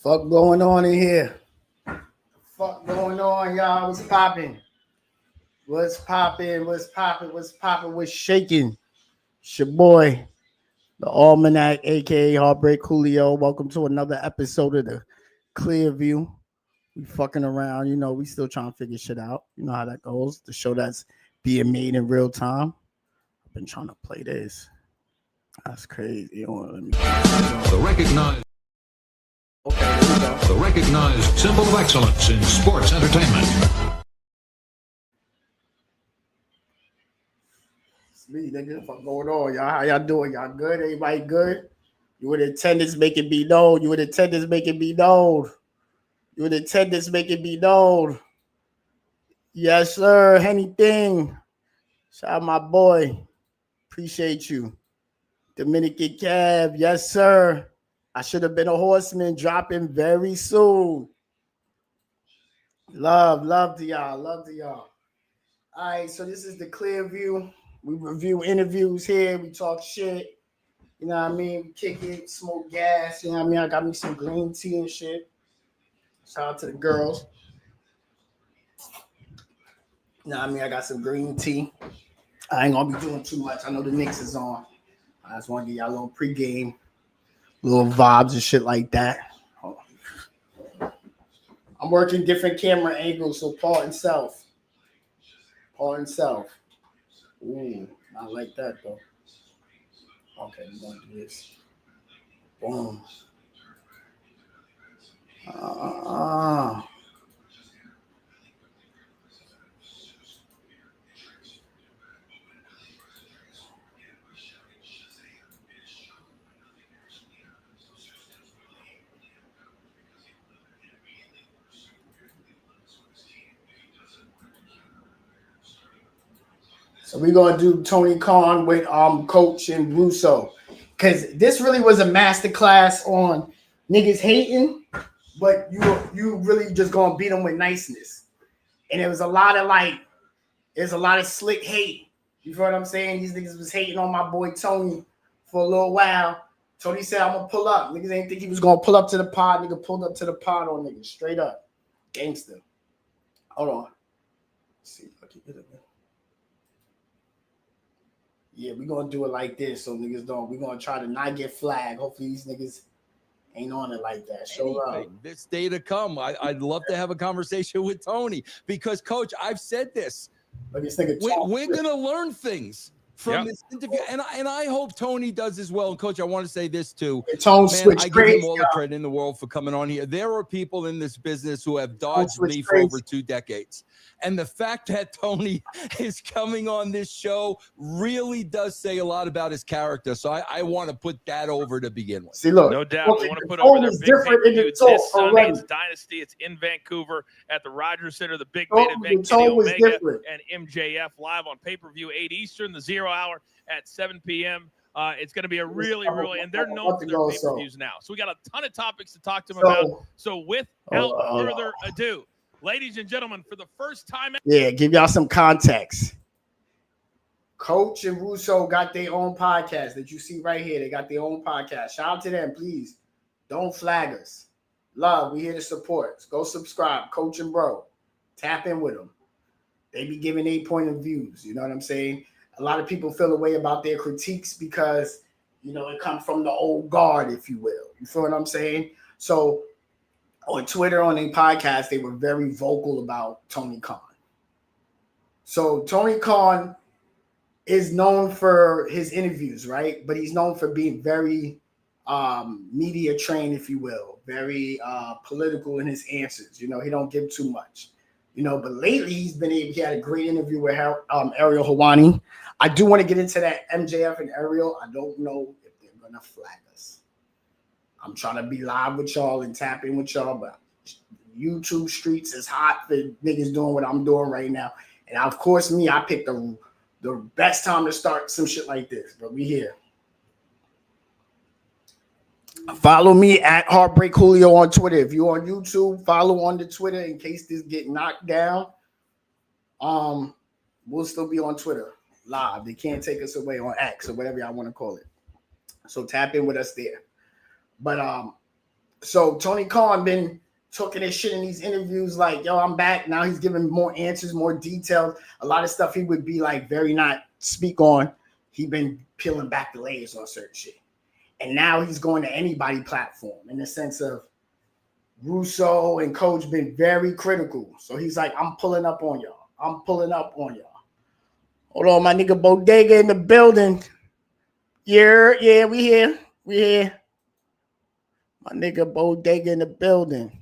Fuck going on in here? Fuck going on, y'all? What's popping? What's popping? What's popping? What's popping? What's shaking? It's your boy, the Almanac, aka Heartbreak Julio. Welcome to another episode of the CLEARVIEW. We fucking around, we still trying to figure shit out. You know how that goes. The show that's being made in real time. I've been trying to play this. That's crazy. Let me the recognized. Okay, there we go. The recognized symbol of excellence in sports entertainment. It's me, nigga. What's going on, y'all? How y'all doing? Y'all good? Everybody good? You in attendance, make it be known. You in attendance, make it be known. You in attendance, make it be known. Yes, sir. Anything. Shout out my boy. Appreciate you. Dominican Cab. Yes, sir. I should have been a horseman, dropping very soon. Love to y'all. Love to y'all. All right, so this is the CLEARVIEW. We review interviews here. We talk shit. You know what I mean? We kick it, smoke gas. You know what I mean? I got me some green tea and shit. Shout out to the girls. You know what I mean? I got some green tea. I ain't going to be doing too much. I know the Knicks is on. I just want to give y'all a little pregame. Little vibes and shit like that. I'm working different camera angles, so Paul and self. Ooh, not like that though. Okay, we're gonna do this. Boom. So we're gonna do Tony Khan with Coach and Russo, because this really was a masterclass on niggas hating, but you really just gonna beat them with niceness. And it was a lot of slick hate. You feel what I'm saying? These niggas was hating on my boy Tony for a little while. Tony said, I'm gonna pull up. Niggas ain't think he was gonna pull up to the pod. Nigga pulled up to the pod on niggas straight up. Gangster. Hold on. Let's see if I can get it. Yeah, we're going to do it like this so niggas don't. We're going to try to not get flagged. Hopefully these niggas ain't on it like that. Show love. This day to come. I'd love to have a conversation with Tony because, Coach, I've said this. But this nigga we're going to learn things from this interview. And I hope Tony does as well. And, Coach, I want to say this, too. I give him all the credit in the world for coming on here. There are people in this business who have dodged me for over 2 decades. And the fact that Tony is coming on this show really does say a lot about his character. So I want to put that over to begin with. See, look. No doubt. We want to put over their big pay-per-view this Sunday. It's Dynasty. It's in Vancouver at the Rogers Center, the big main event, Kenny Omega and MJF live on pay-per-view, 8 Eastern, the 0 hour at 7 p.m. It's going to be a really, and they're known for their pay-per-views now. So we got a ton of topics to talk to them about. So without further ado, ladies and gentlemen, for the first time. Yeah, give y'all some context. Coach and Russo got their own podcast that you see right here. They got their own podcast. Shout out to them, please. Don't flag us. Love, we here to support. Go subscribe. Coach and Bro. Tap in with them. They be giving 8 point of views. You know what I'm saying? A lot of people feel a way about their critiques because, it comes from the old guard, if you will. You feel what I'm saying? So, on Twitter, on their podcast, they were very vocal about Tony Khan. So Tony Khan is known for his interviews, right? But he's known for being very media trained, if you will, very political in his answers. He don't give too much. But lately he had a great interview with Ariel Helwani. I do want to get into that MJF and Ariel. I don't know if they're gonna flag us. I'm trying to be live with y'all and tap in with y'all, but YouTube streets is hot for niggas doing what I'm doing right now. And of course, I picked the best time to start some shit like this, but we here. Follow me at Heartbreak Julio on Twitter. If you're on YouTube, follow on the Twitter in case this get knocked down. We'll still be on Twitter live. They can't take us away on X or whatever y'all want to call it. So tap in with us there. But So Tony Khan been talking his shit in these interviews, like, yo, I'm back. Now he's giving more answers, more details. A lot of stuff he would be like very not speak on. He been peeling back the layers on certain shit. And now he's going to anybody platform in the sense of Russo and Coach been very critical. So he's like, I'm pulling up on y'all. I'm pulling up on y'all. Hold on, my nigga Bodega in the building. Yeah, we here. We here. My nigga Bodega in the building.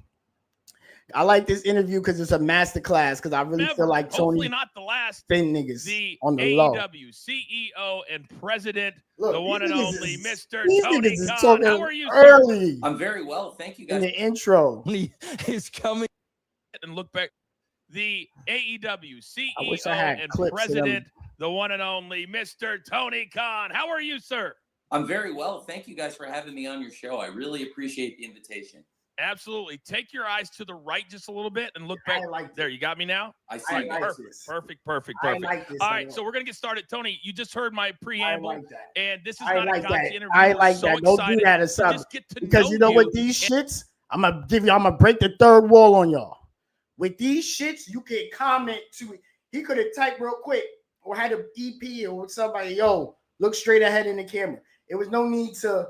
I like this interview because it's a masterclass. Because I really feel like Tony, hopefully not the last, thin niggas the on the AEW low. CEO and president, Look, the one and only Mr. These Tony niggas is Khan. talking How are you, early. sir? I'm very well, thank you guys. In the intro, he's coming and look back. The AEW CEO and president, the one and only Mr. Tony Khan. How are you, sir? I'm very well. Thank you guys for having me on your show. I really appreciate the invitation. Absolutely. Take your eyes to the right just a little bit and look back. Like there, you got me now? I see. Perfect. Like this, all right, so we're going to get started. Tony, you just heard my preamble, and this is not like a gotcha that. interview. I like so that. Don't do that or something. Just get to because know you know what these shits, I'm gonna break the third wall on y'all. With these shits, you can comment to it. He could have typed real quick or had an EP or somebody, yo, look straight ahead in the camera. There was no need to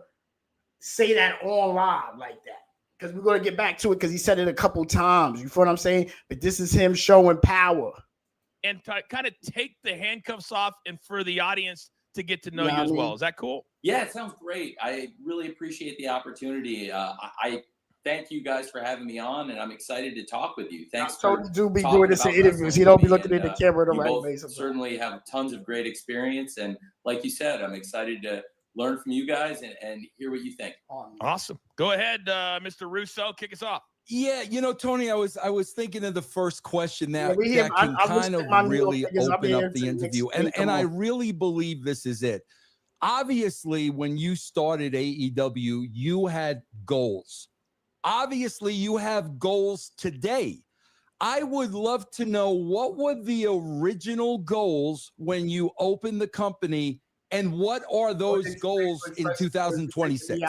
say that on live like that. Because we're going to get back to it because he said it a couple times. You feel what I'm saying? But this is him showing power. And to kind of take the handcuffs off and for the audience to get to know you as well. Is that cool? Yeah, it sounds great. I really appreciate the opportunity. I thank you guys for having me on, and I'm excited to talk with you. Thanks for do be doing this in interviews. He don't be looking at the camera the right way. Certainly have tons of great experience, and like you said, I'm excited to learn from you guys and hear what you think. Awesome. Go ahead, Mr. Russo. Kick us off. Yeah, Tony, I was thinking of the first question that can kind of really open up the interview. And I really believe this is it. Obviously, when you started AEW, you had goals. Obviously, you have goals today. I would love to know, what were the original goals when you opened the company, and what are those goals in 2026?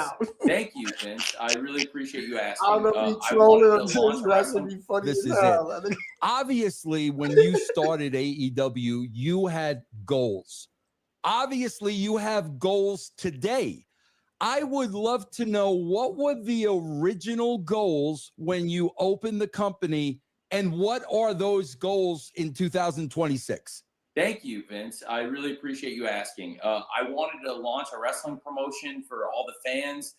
Thank you, Vince. I really appreciate you asking. I don't know if you trolling This is it. Obviously, when you started AEW, you had goals. Obviously, you have goals today. I would love to know, what were the original goals when you opened the company, and what are those goals in 2026? Thank you, Vince. I really appreciate you asking. I wanted to launch a wrestling promotion for all the fans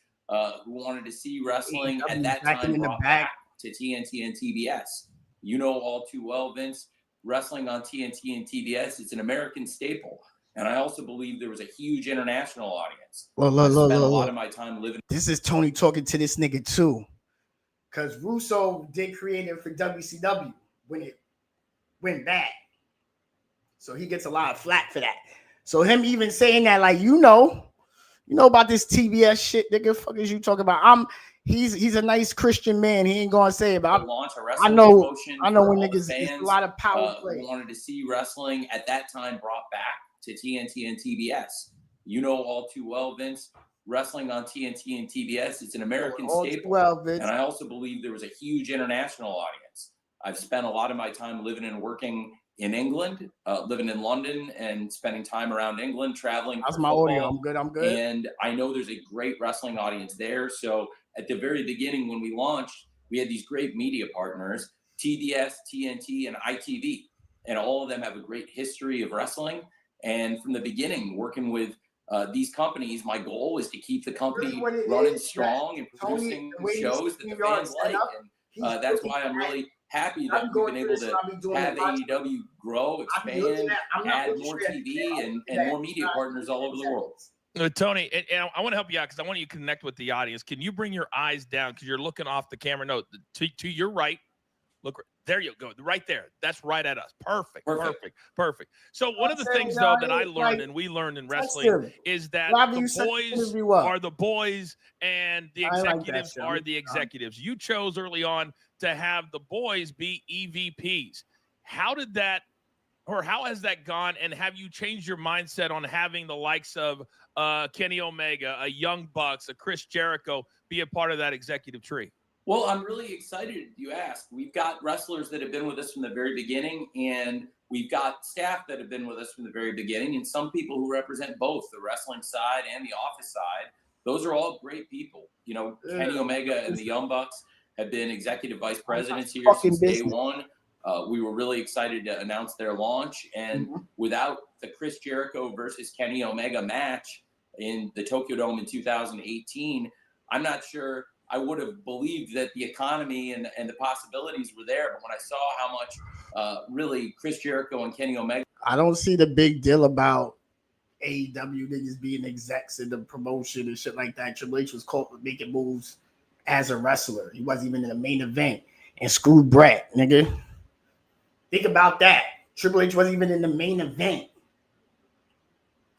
who wanted to see wrestling at that time brought back to TNT and TBS. You know all too well, Vince, wrestling on TNT and TBS is an American staple. And I also believe there was a huge international audience. I spent a lot of my time living. This is Tony talking to this nigga too. Because Russo did create it for WCW when it went bad. So he gets a lot of flack for that. So him even saying that, like, you know about this TBS shit, nigga. Fuck is you talking about? He's a nice Christian man. He ain't gonna say it, but I know when niggas, it's a lot of power play. Wanted to see wrestling at that time brought back to TNT and TBS. You know all too well, Vince, wrestling on TNT and TBS is an American staple. Well, Vince. And I also believe there was a huge international audience. I've spent a lot of my time living and working in England, living in London and spending time around England, traveling. That's my audio. I'm good. And I know there's a great wrestling audience there. So at the very beginning, when we launched, we had these great media partners, TBS, TNT, and ITV. And all of them have a great history of wrestling. And from the beginning, working with these companies, my goal is to keep the company running strong and producing shows that the fans like. And that's why I'm really happy that we've been able to have AEW grow, expand, add more TV and more media partners all over the world. Tony, and I want to help you out because I want you to connect with the audience. Can you bring your eyes down because you're looking off the camera? No, to your right. Look, there you go. Right there. That's right at us. Perfect. So one of the things, though, that I learned and we learned in wrestling is that the boys are the boys and the executives are the executives. You chose early on to have the boys be EVPs. How did that, or how has that gone? And have you changed your mindset on having the likes of Kenny Omega, a Young Bucks, a Chris Jericho be a part of that executive tree? Well, I'm really excited you asked. We've got wrestlers that have been with us from the very beginning, and we've got staff that have been with us from the very beginning, and some people who represent both the wrestling side and the office side. Those are all great people. You know, Kenny Omega and the Young Bucks have been executive vice presidents here since day one. We were really excited to announce their launch, and without the Chris Jericho versus Kenny Omega match in the Tokyo Dome in 2018, I'm not sure I would have believed that the economy and the possibilities were there. But when I saw how much really Chris Jericho and Kenny Omega. I don't see the big deal about AEW niggas being execs in the promotion and shit like that. Triple H was caught with making moves as a wrestler. He wasn't even in the main event and screwed Brett, nigga. Think about that. Triple H wasn't even in the main event.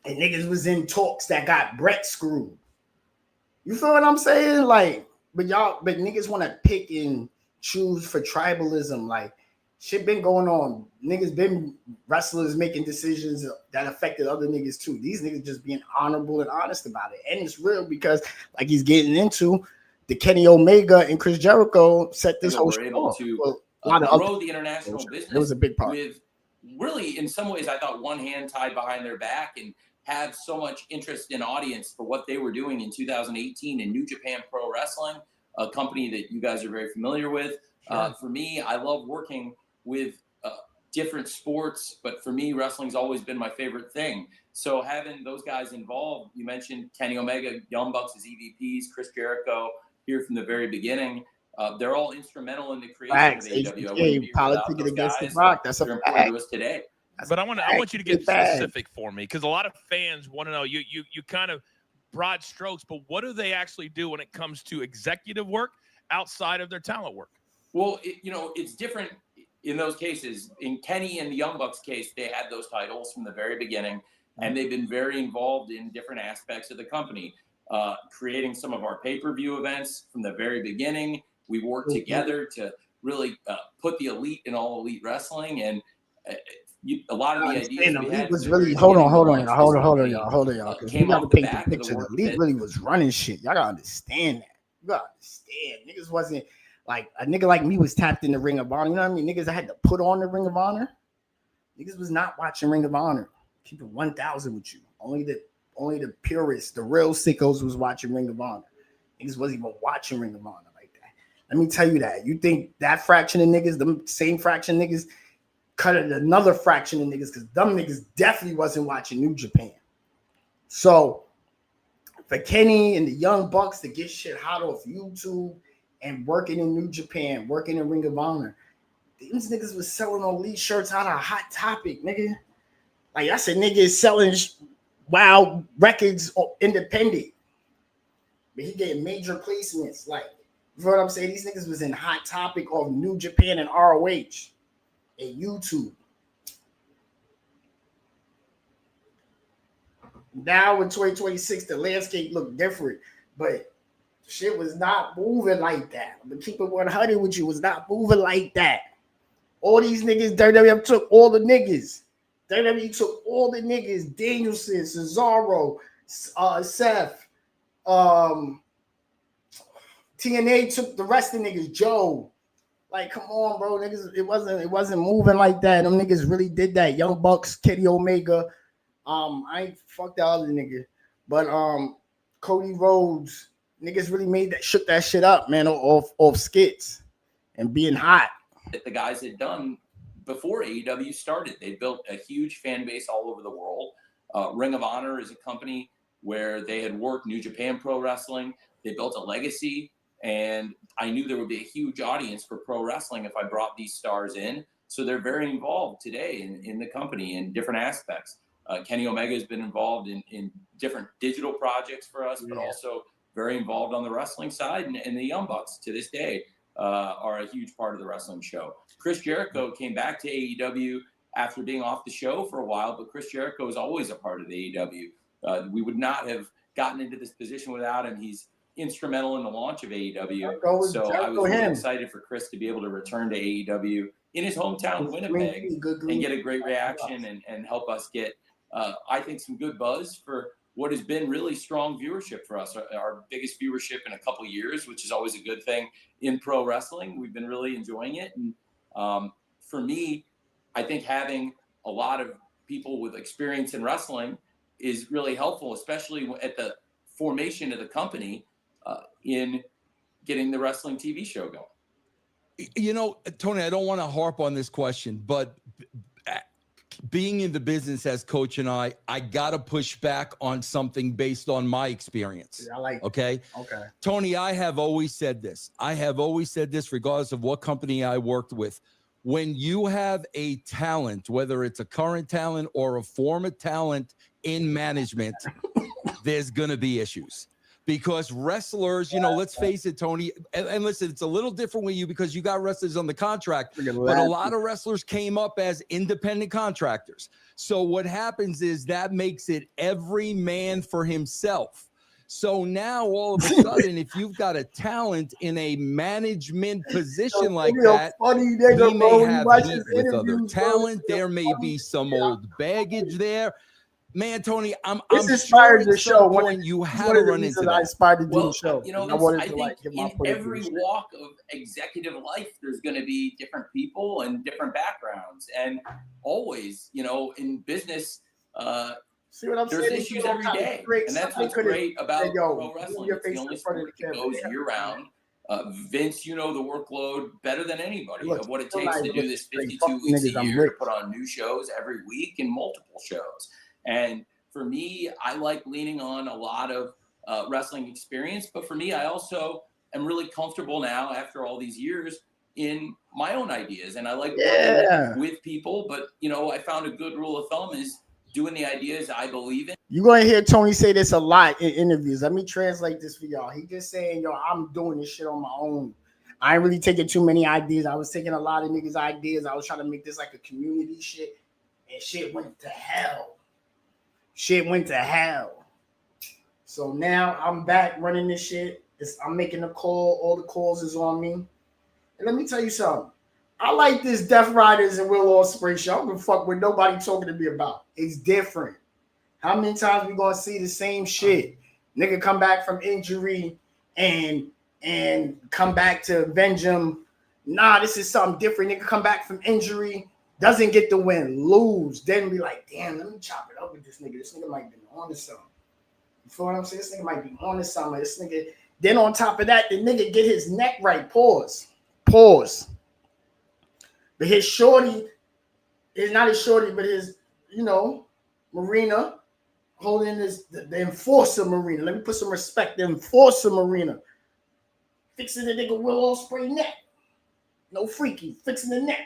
And niggas was in talks that got Brett screwed. You feel what I'm saying? Like, but niggas want to pick and choose for tribalism. Like, shit been going on. Niggas been wrestlers making decisions that affected other niggas too. These niggas just being honorable and honest about it. And it's real because, like he's getting into, the Kenny Omega and Chris Jericho set this whole show able to grow the international business. It was a big part. With really, in some ways, I thought one hand tied behind their back and have so much interest in audience for what they were doing in 2018 in New Japan Pro Wrestling, a company that you guys are very familiar with. Sure. For me, I love working with different sports, but for me, wrestling's always been my favorite thing. So having those guys involved, you mentioned Kenny Omega, Young Bucks as EVPs, Chris Jericho here from the very beginning. They're all instrumental in the creation of AEW. Politic against the Rock. That's a fact. Important to us today. But I want you to get specific for me, because a lot of fans want to know. You kind of broad strokes, but what do they actually do when it comes to executive work outside of their talent work? Well, it's different in those cases. In Kenny and the Young Bucks case, they had those titles from the very beginning, and they've been very involved in different aspects of the company, creating some of our pay-per-view events from the very beginning. We worked together to really put the elite in all elite wrestling, and a lot of the ideas we had was really hold on, y'all. Because you got to paint the picture. The elite really was running shit. Y'all gotta understand that. You gotta understand. Niggas wasn't like a nigga like me was tapped in the Ring of Honor. You know what I mean? Niggas I had to put on the Ring of Honor. Niggas was not watching Ring of Honor. Keep it 1,000 with you. Only the purists, the real sickos was watching Ring of Honor. Niggas wasn't even watching Ring of Honor like that. Let me tell you that. You think that fraction of niggas, the same fraction of niggas, cut it another fraction of niggas, because them niggas definitely wasn't watching New Japan. So for Kenny and the Young Bucks to get shit hot off YouTube and working in New Japan, working in Ring of Honor, these niggas was selling elite shirts out of Hot Topic, nigga. Like I said, niggas selling Wild Records independent. But he getting major placements. Like, you know what I'm saying? These niggas was in Hot Topic of New Japan and ROH. And YouTube. Now in 2026, the landscape looked different, but shit was not moving like that. I'm gonna keep it 100 with you. It was not moving like that. All these niggas, WWE took all the niggas. WWE took all the niggas. Danielson, Cesaro, Seth, TNA took the rest of the niggas. Joe. Like, come on, bro, niggas. It wasn't moving like that. Them niggas really did that. Young Bucks, Kenny Omega. I ain't fuck that other nigga, but Cody Rhodes, niggas really shook that shit up, man, off skits and being hot. That the guys had done before AEW started. They built a huge fan base all over the world. Ring of Honor is a company where they had worked New Japan Pro Wrestling. They built a legacy. And I knew there would be a huge audience for pro wrestling if I brought these stars in. So they're very involved today in the company in different aspects. Kenny Omega has been involved in different digital projects for us, but also very involved on the wrestling side. And the Young Bucks to this day are a huge part of the wrestling show. Chris Jericho came back to AEW after being off the show for a while, but Chris Jericho is always a part of the AEW. We would not have gotten into this position without him. He's instrumental in the launch of AEW. So I was really excited for Chris to be able to return to AEW in his hometown, Winnipeg, and get a great reaction and help us get, I think, some good buzz for what has been really strong viewership for us, our biggest viewership in a couple of years, which is always a good thing in pro wrestling. We've been really enjoying it. And for me, I think having a lot of people with experience in wrestling is really helpful, especially at the formation of the company in getting the wrestling TV show going. You know, Tony, I don't want to harp on this question, but being in the business as Coach and I got to push back on something based on my experience. Yeah, I like okay. Okay. Tony, I have always said this. Regardless of what company I worked with. When you have a talent, whether it's a current talent or a former talent in management, there's going to be issues. Because wrestlers, you know, let's face it, Tony, and listen, it's a little different with you because you got wrestlers on the contract, but a lot of wrestlers came up as independent contractors. So what happens is that makes it every man for himself. So now all of a sudden, if you've got a talent in a management position like that, he may have heat with other talent. There may be some old baggage there. Man, Tony, I'm inspired sure the show. Point you had to run into that. I inspired to do the show. You know, I think in every walk of executive life, there's going to be different people and different backgrounds, and always, you know, in business, see what I'm there's saying? issues every day, and that's what's great about pro wrestling. It's the only sport that goes year round. Vince, you know the workload better than anybody of what it takes to do this 52 weeks a year, to put on new shows every week and multiple shows. And for me, I like leaning on a lot of wrestling experience. But for me, I also am really comfortable now after all these years in my own ideas. And I like working with people. But, you know, I found a good rule of thumb is doing the ideas I believe in. You're going to hear Tony say this a lot in interviews. Let me translate this for y'all. He just saying, yo, I'm doing this shit on my own. I ain't really taking too many ideas. I was taking a lot of niggas' ideas. I was trying to make this like a community shit. And shit went to hell. So now I'm back running this shit. I'm making a call. All the calls is on me. And let me tell you something. I like this Death Riders and Will Ospreay show. I don't give a fuck what nobody talking to me about. It's different. How many times we gonna see the same shit? Nigga come back from injury and come back to avenge him. Nah, this is something different. Nigga come back from injury. Doesn't get the win, lose, then be like, damn, let me chop it up with this nigga. This nigga might be on to something. You feel what I'm saying? This nigga might be on to something. This nigga, then on top of that, the nigga get his neck right. Pause. But his shorty is not his shorty, but his, you know, Marina holding the enforcer Marina. Let me put some respect. The enforcer Marina. Fixing the nigga Will Ospreay neck. No freaky. Fixing the neck.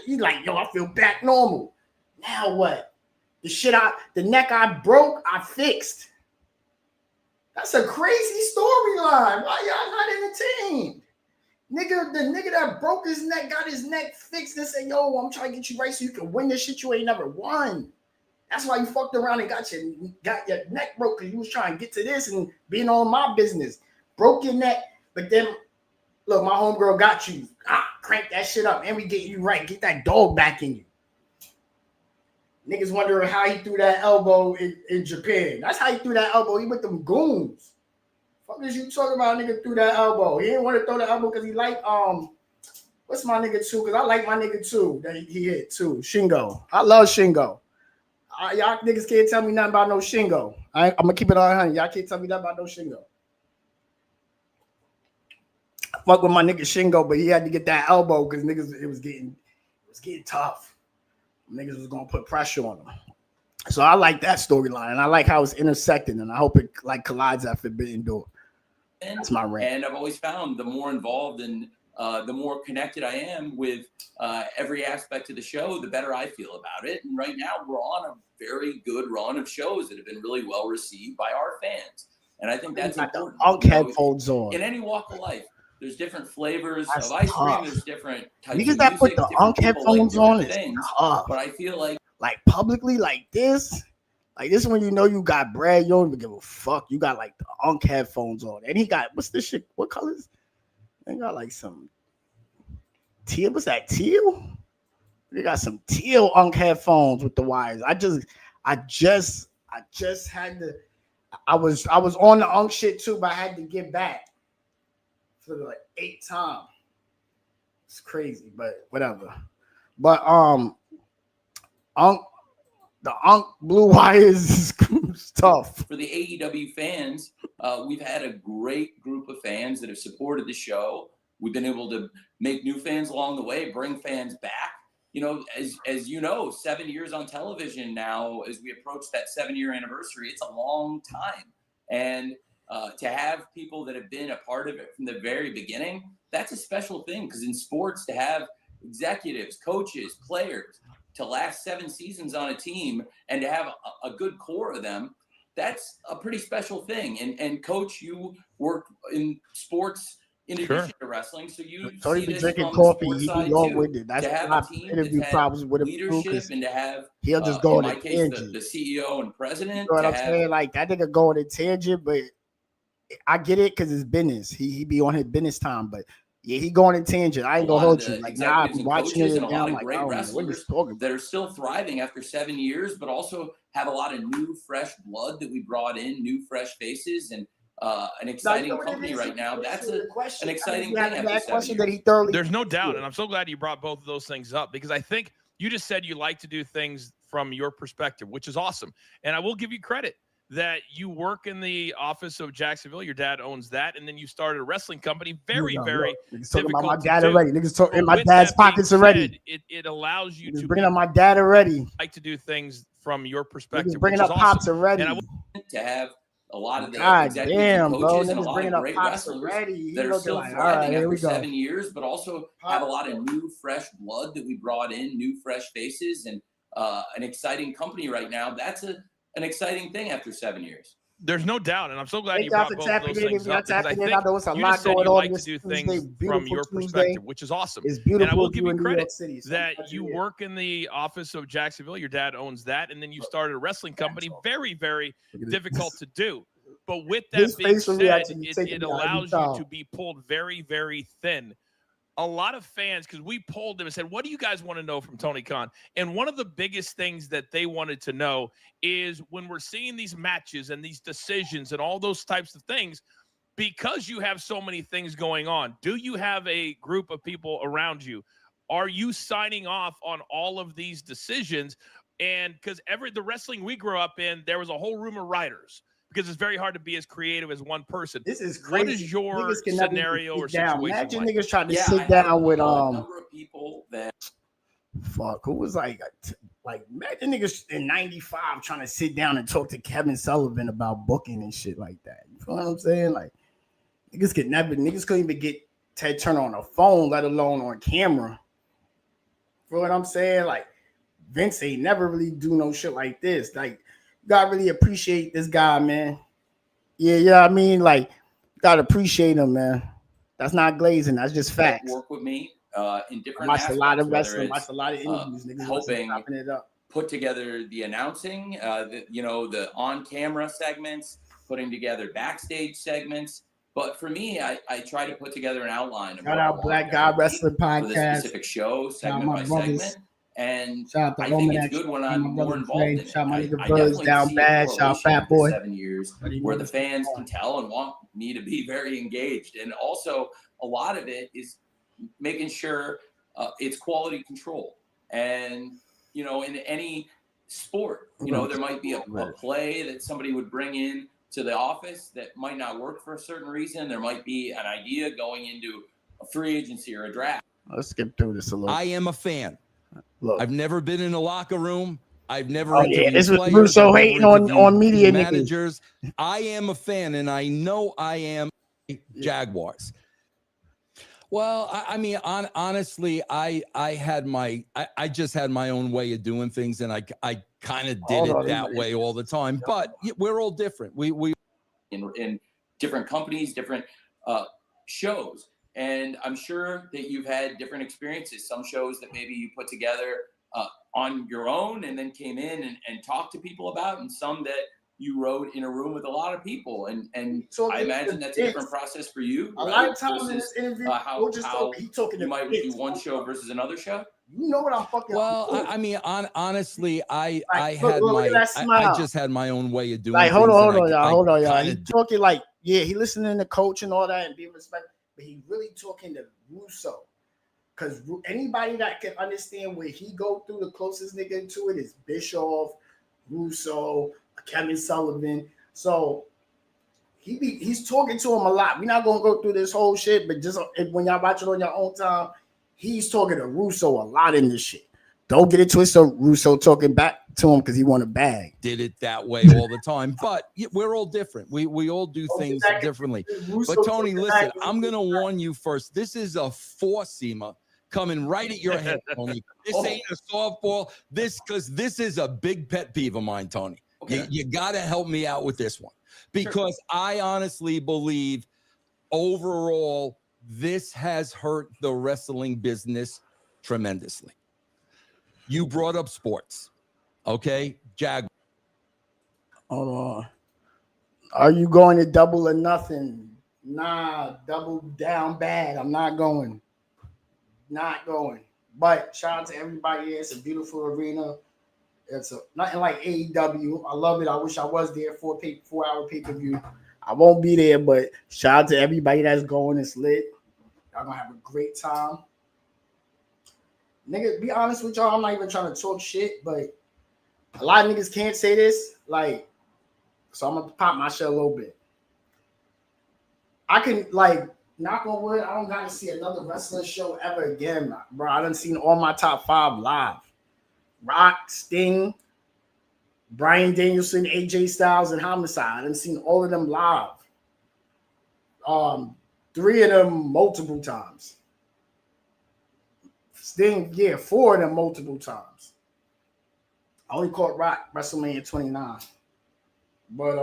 He's like, yo, I feel back normal. Now what? The neck I broke, I fixed. That's a crazy storyline. Why y'all not entertained? The nigga that broke his neck got his neck fixed and said, yo, I'm trying to get you right so you can win this shit you ain't never won. That's why you fucked around and got your neck broke because you was trying to get to this and being on my business. Broke your neck, but then look, my homegirl got you. Crank that shit up and we get you right. Get that dog back in you. Niggas wondering how he threw that elbow in Japan. That's how he threw that elbow. He with them goons. Fuck is you talking about? Nigga threw that elbow. He didn't want to throw the elbow because he like what's my nigga too? Because I like my nigga too that he hit too. Shingo. I love Shingo. Y'all niggas can't tell me nothing about no Shingo. I'm gonna keep it on 100. Y'all can't tell me nothing about no Shingo. Fuck with my nigga Shingo, but he had to get that elbow because niggas it was getting tough. Niggas was gonna put pressure on him. So I like that storyline, and I like how it's intersecting, and I hope it like collides at Forbidden Door. That's my rant. And I've always found the more involved and the more connected I am with every aspect of the show, the better I feel about it. And right now we're on a very good run of shows that have been really well received by our fans. And I think that's important. Headphones on. In any walk of life, there's different flavors of ice cream. There's different types niggas of that music, put the headphones on is tough. But I feel like publicly like this when you know you got bread, you don't even give a fuck. You got like the headphones on, and he got what's this shit? What colors? They got like some teal. What's that teal? They got some teal headphones with the wires. I I just had to. I was on the Unk shit too, but I had to get back for the 8th time. It's crazy, but whatever. But the Unk Blue Wires is tough. For the AEW fans, we've had a great group of fans that have supported the show. We've been able to make new fans along the way, bring fans back. You know, as you know, 7 years on television now, as we approach that 7-year anniversary, it's a long time. And to have people that have been a part of it from the very beginning, that's a special thing, because in sports, to have executives, coaches, players to last 7 seasons on a team and to have a good core of them, that's a pretty special thing. And Coach, you work in sports in addition to wrestling, so you see this drinking from coffee. the sports side too. That's to have a team that's had problems with leadership and to have, he'll just go in on my a case, tangent. the CEO and president. You know what I'm saying? Like, that nigga go on a tangent, but I get it because it's business. He be on his business time, but yeah, he going in tangent. I ain't gonna hold you. Like, now I'm watching it and I'm like, great wrestlers that are still thriving after 7 years, but also have a lot of new, fresh blood that we brought in, new, fresh faces, and an exciting company right now. That's an exciting thing after 7 years. There's no doubt, and I'm so glad you brought both of those things up, because I think you just said you like to do things from your perspective, which is awesome. And I will give you credit that you work in the office of Jacksonville. Your dad owns that, and then you started a wrestling company. Very difficult about my dad already. Niggas talking in my dad's pockets already. It allows you to bringing up my dad already. Like to do things from your perspective. Bringing up pops already. And to have a lot of the executives and coaches and a lot of great wrestlers that are still thriving after 7 years, but also have a lot of new, fresh blood that we brought in, new, fresh faces, and an exciting company right now. That's an exciting thing after 7 years. There's no doubt, and I'm so glad you brought both of those things up, because I think I know it's a you lot just said going you on like to do things from your perspective, which is awesome. It's beautiful. And I will give you credit that you work in the office of Jacksonville. Your dad owns that, and then you started a wrestling company. Very difficult to do. But with that being said, it allows you to be pulled very thin. A lot of fans, because we polled them and said, what do you guys want to know from Tony Khan? And one of the biggest things that they wanted to know is, when we're seeing these matches and these decisions and all those types of things, because you have so many things going on, do you have a group of people around you? Are you signing off on all of these decisions? And because the wrestling we grew up in, there was a whole room of writers, because it's very hard to be as creative as one person. This is crazy. What is your scenario or situation? Imagine like? Niggas trying to sit down with a number of people that who was like imagine niggas in '95 trying to sit down and talk to Kevin Sullivan about booking and shit like that. You know what I'm saying? Like, niggas couldn't even get Ted Turner on a phone, let alone on camera. You know what I'm saying? Like, Vince ain't never really do no shit like this. Like, gotta really appreciate this guy, man. Yeah, I mean, like, gotta appreciate him, man. That's not glazing. That's just facts. Work with me in different watch aspects. A lot of wrestling. Watch a lot of interviews. Niggas helping it up. Put together the announcing, the on-camera segments, putting together backstage segments. But for me, I try to put together an outline. Shout out Black Guy Wrestling Podcast. For the specific show, segment by segment. And shout out to I think Almanac. it's good when I'm more involved in it. Shout my nigga Birds down bad. Shout Fat Boy. 7 years where the fans can tell and want me to be very engaged. And also, a lot of it is making sure it's quality control. And, in any sport, there might be a play that somebody would bring in to the office that might not work for a certain reason. There might be an idea going into a free agency or a draft. Let's skip through this a little. I am a fan. Look. I've never been in a locker room. I've never this was Russo hating on media managers. I am a fan, and I know I am Jaguars. Well, I mean, honestly, I just had my own way of doing things, and I kind of did it that way all the time. But we're all different. We in different companies, different shows. And I'm sure that you've had different experiences. Some shows that maybe you put together on your own and then came in and talked to people about, and some that you wrote in a room with a lot of people. And so I imagine that's a different process for you. A lot of times in this interview, how you might do one show versus another show. You know what I'm fucking. Well, I mean, honestly, I just had my own way of doing. Like, hold on, y'all. He talking like, yeah, he listening to coach and all that and being respectful, but he really talking to Russo. Because anybody that can understand where he go through, the closest nigga to it is Bischoff, Russo, Kevin Sullivan. So he's talking to him a lot. We're not gonna go through this whole shit, but just when y'all watch it on your own time, he's talking to Russo a lot in this shit. Don't get it twisted. Russo talking back to him because he want a bag. Did it that way all the time, but we're all different. We all do things differently. But Tony, listen, I'm gonna warn you first. This is a four-seamer coming right at your head, Tony. This ain't a softball. This is a big pet peeve of mine, Tony. Okay. You got to help me out with this one because I honestly believe overall this has hurt the wrestling business tremendously. You brought up sports, okay? Jag. Hold on. Are you going to double or nothing? Nah, double down bad. I'm not going. Not going. But shout out to everybody here. It's a beautiful arena. It's nothing like AEW. I love it. I wish I was there for a 4-hour pay-per-view. I won't be there, but shout out to everybody that's going. It's lit. Y'all gonna have a great time. Nigga, be honest with y'all, I'm not even trying to talk shit, but a lot of niggas can't say this. Like, so I'm gonna pop my shit a little bit. I can, like, knock on wood, I don't gotta see another wrestling show ever again, bro. I done seen all my top 5 live. Rock, Sting, Bryan Danielson, AJ Styles, and Homicide. I done seen all of them live. 3 of them multiple times. Sting, yeah, 4 of them multiple times. I only caught Rock WrestleMania 29. But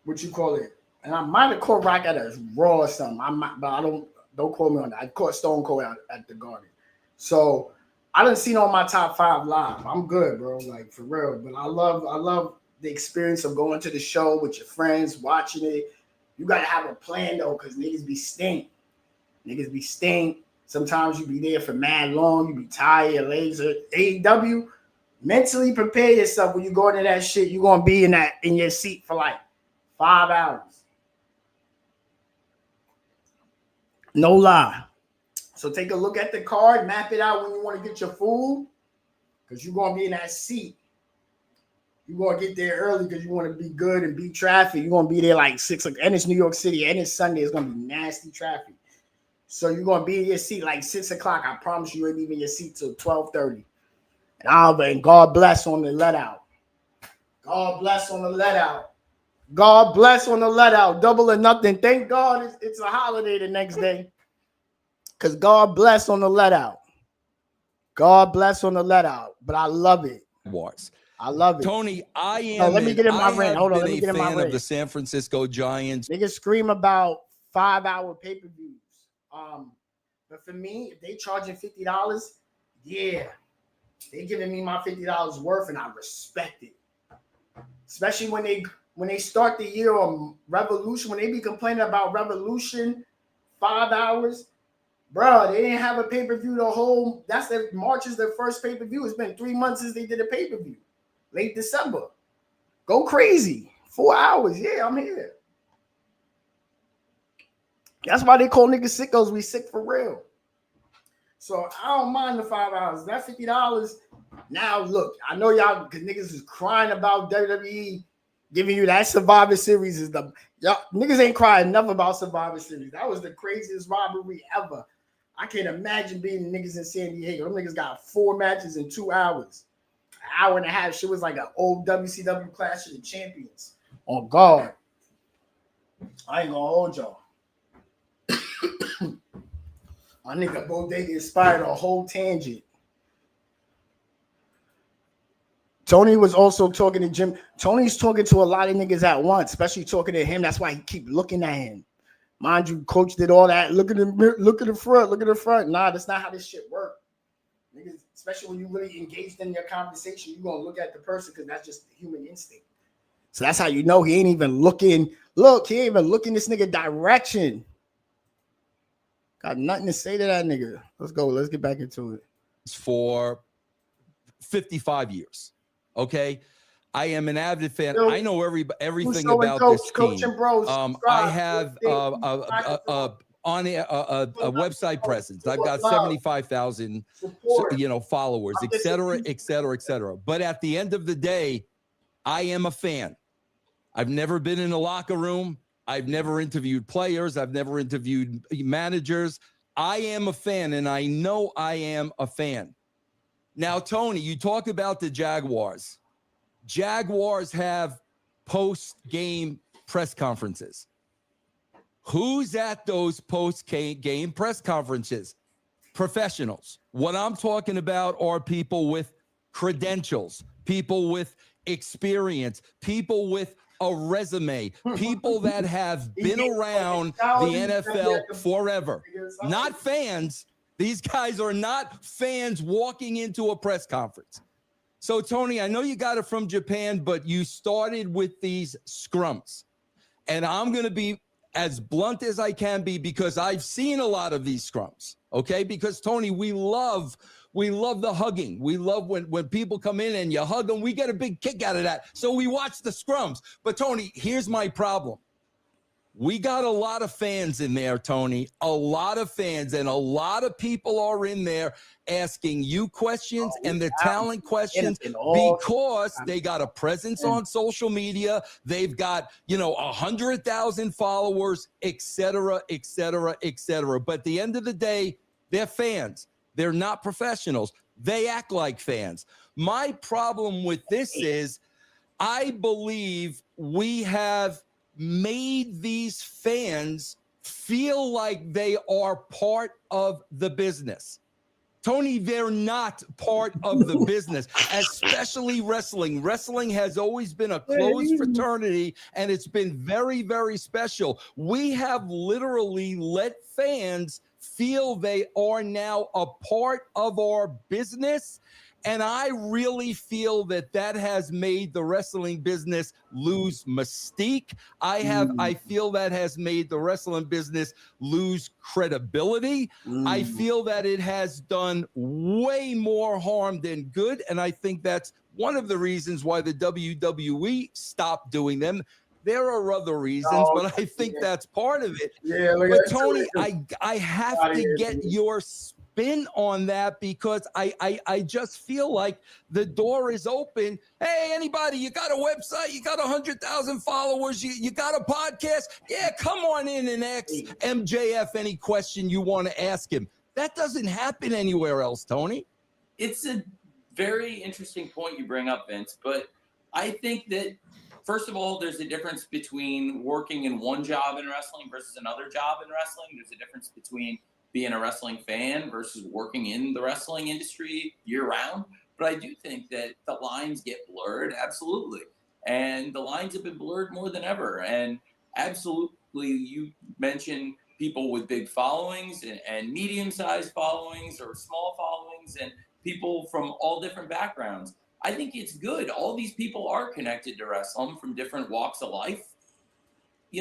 what you call it? And I might have caught Rock at a Raw or something. But I don't quote me on that. I caught Stone Cold out at the Garden. So I done seen all my top 5 live. I'm good, bro. Like, for real. But I love the experience of going to the show with your friends, watching it. You gotta have a plan though, because niggas be stink. Niggas be stink. Sometimes you be there for mad long. You be tired, your legs are AEW. Mentally prepare yourself when you go into that shit. You're gonna be in your seat for like 5 hours. No lie. So take a look at the card, map it out when you want to get your food, because you're gonna be in that seat. You're gonna get there early because you want to be good and beat traffic. You're gonna be there like 6 o'clock, and it's New York City, and it's Sunday. It's gonna be nasty traffic. So you're gonna be in your seat like 6 o'clock. I promise you, ain't even in your seat till 12:30. And God bless on the let out. God bless on the let out. God bless on the let out. Double or nothing. Thank God it's a holiday the next day. Because God bless on the let out. God bless on the let out. But I love it. I love it. Tony, let me get in my rant. Hold on. Let me get in my rant. Of the San Francisco Giants. Niggas scream about 5-hour pay-per-views. But for me, if they charging $50, yeah. They giving me my $50 worth, and I respect it. Especially when they start the year on Revolution, when they be complaining about Revolution 5 hours, bro, they didn't have a pay-per-view March is their first pay-per-view. It's been 3 months since they did a pay-per-view. Late December. Go crazy. 4 hours. Yeah, I'm here. That's why they call niggas sickos. We sick for real. So I don't mind the 5 hours. That $50. Now look, I know y'all, because niggas is crying about WWE giving you that Survivor Series. Y'all niggas ain't crying enough about Survivor Series. That was the craziest robbery ever. I can't imagine being niggas in San Diego. Them niggas got 4 matches in 2 hours. An hour and a half. Shit was like an old WCW Clash of the Champions. On guard. I ain't gonna hold y'all. My nigga Bodega inspired a whole tangent. Tony was also talking to Jim. Tony's talking to a lot of niggas at once, especially talking to him. That's why he keep looking at him. Mind you, coach did all that. Look at the front. Nah, that's not how this shit works. Niggas, especially when you really engaged in your conversation, you're gonna look at the person because that's just the human instinct. So that's how you know he ain't even looking. Look, he ain't even looking this nigga direction. Got nothing to say to that nigga. Let's go. Let's get back into it. For 55 years. Okay. I am an avid fan. Yo, I know everything Russo about Coach, this Coach team. and Bros, I have a website presence. I've got 75,000, followers, et cetera, et cetera, et cetera. But at the end of the day, I am a fan. I've never been in a locker room. I've never interviewed players. I've never interviewed managers. I am a fan, and I know I am a fan. Now, Tony, you talk about the Jaguars. Jaguars have post-game press conferences. Who's at those post-game press conferences? Professionals. What I'm talking about are people with credentials, people with experience, people with a resume, people that have been around the NFL forever. Not fans. These guys are not fans walking into a press conference. So, Tony, I know you got it from Japan, but you started with these scrums. And I'm going to be as blunt as I can be because I've seen a lot of these scrums, okay? Because, Tony, we love the hugging. We love when people come in and you hug them. We get a big kick out of that. So we watch the scrums. But, Tony, here's my problem. We got a lot of fans in there, Tony, a lot of fans, and a lot of people are in there asking you questions and the talent questions because they got a presence on social media. They've got, 100,000 followers, et cetera, et cetera, et cetera. But at the end of the day, they're fans. They're not professionals. They act like fans. My problem with this is I believe we have made these fans feel like they are part of the business. Tony, they're not part of the business, especially wrestling. Wrestling has always been a closed fraternity, and it's been very, very special. We have literally let fans feel they are now a part of our business. And I really feel that has made the wrestling business lose mystique. I feel that has made the wrestling business lose credibility. I feel that it has done way more harm than good. And I think that's one of the reasons why the WWE stopped doing them. There are other reasons, but I think that's part of it. Yeah, but Tony, I have to get your spin on that because I just feel like the door is open. Hey, anybody, you got a website, you got 100,000 followers, you got a podcast? Yeah, come on in and ask MJF any question you want to ask him. That doesn't happen anywhere else, Tony. It's a very interesting point you bring up, Vince, but I think that first of all, there's a difference between working in one job in wrestling versus another job in wrestling. There's a difference between being a wrestling fan versus working in the wrestling industry year-round. But I do think that the lines get blurred, absolutely. And the lines have been blurred more than ever. And absolutely, you mentioned people with big followings and medium-sized followings or small followings and people from all different backgrounds. I think it's good. All these people are connected to wrestling from different walks of life.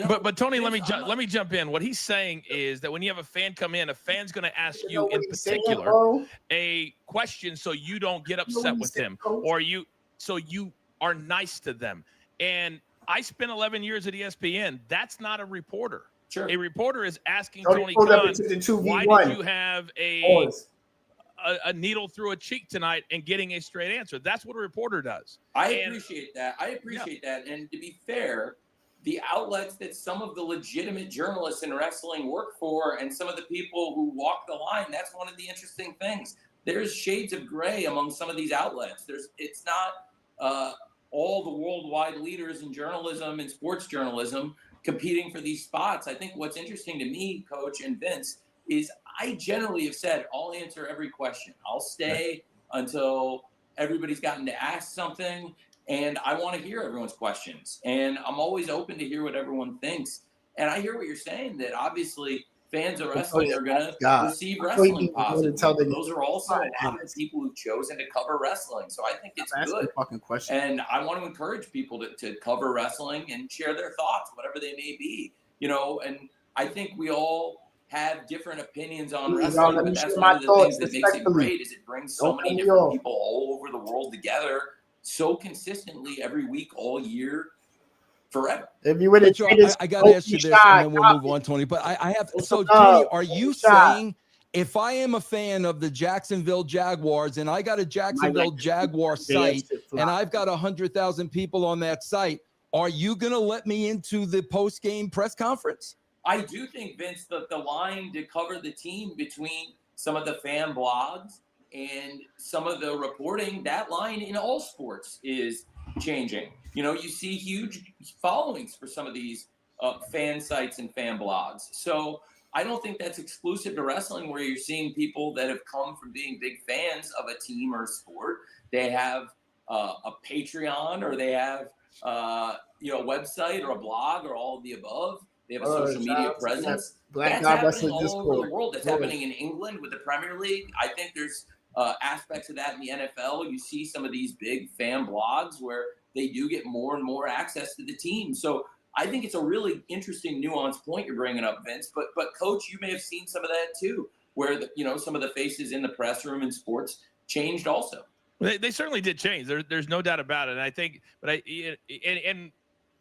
But Tony, let me jump in. What he's saying is that when you have a fan come in, a fan's going to ask you in particular a question so you don't get upset with them or you are nice to them. And I spent 11 years at ESPN. That's not a reporter. Sure. A reporter is asking Tony Khan, why did you have a needle through a cheek tonight and getting a straight answer? That's what a reporter does. I appreciate that. And to be fair, the outlets that some of the legitimate journalists in wrestling work for and some of the people who walk the line, that's one of the interesting things. There's shades of gray among some of these outlets. It's not all the worldwide leaders in journalism and sports journalism competing for these spots. I think what's interesting to me, Coach and Vince, is I generally have said I'll answer every question. I'll stay until everybody's gotten to ask something, and I want to hear everyone's questions. And I'm always open to hear what everyone thinks. And I hear what you're saying, that obviously fans of wrestling are going to receive wrestling positively. Those are also people who've chosen to cover wrestling. So I think it's good. And I want to encourage people to cover wrestling and share their thoughts, whatever they may be. And I think we all have different opinions on wrestling, but that's one of the things that makes it great is it brings so many different people all over the world together so consistently every week, all year, forever. If you would have, I got to ask you this, and then we'll move on, Tony. But I have so, Tony, are you saying if I am a fan of the Jacksonville Jaguars and I got a Jacksonville Jaguar site and I've got 100,000 people on that site, are you going to let me into the post-game press conference? I do think, Vince, that the line to cover the team between some of the fan blogs and some of the reporting, that line in all sports is changing. You know, you see huge followings for some of these fan sites and fan blogs. So I don't think that's exclusive to wrestling, where you're seeing people that have come from being big fans of a team or a sport. They have a Patreon, or they have a website or a blog, or all of the above. They have a social media presence. That's happening all over the world. That's happening in England with the Premier League. I think there's aspects of that in the NFL. You see some of these big fan blogs where they do get more and more access to the team. So I think it's a really interesting, nuanced point you're bringing up, Vince. But Coach, you may have seen some of that too, where some of the faces in the press room in sports changed also. They certainly did change. There's no doubt about it. And I think,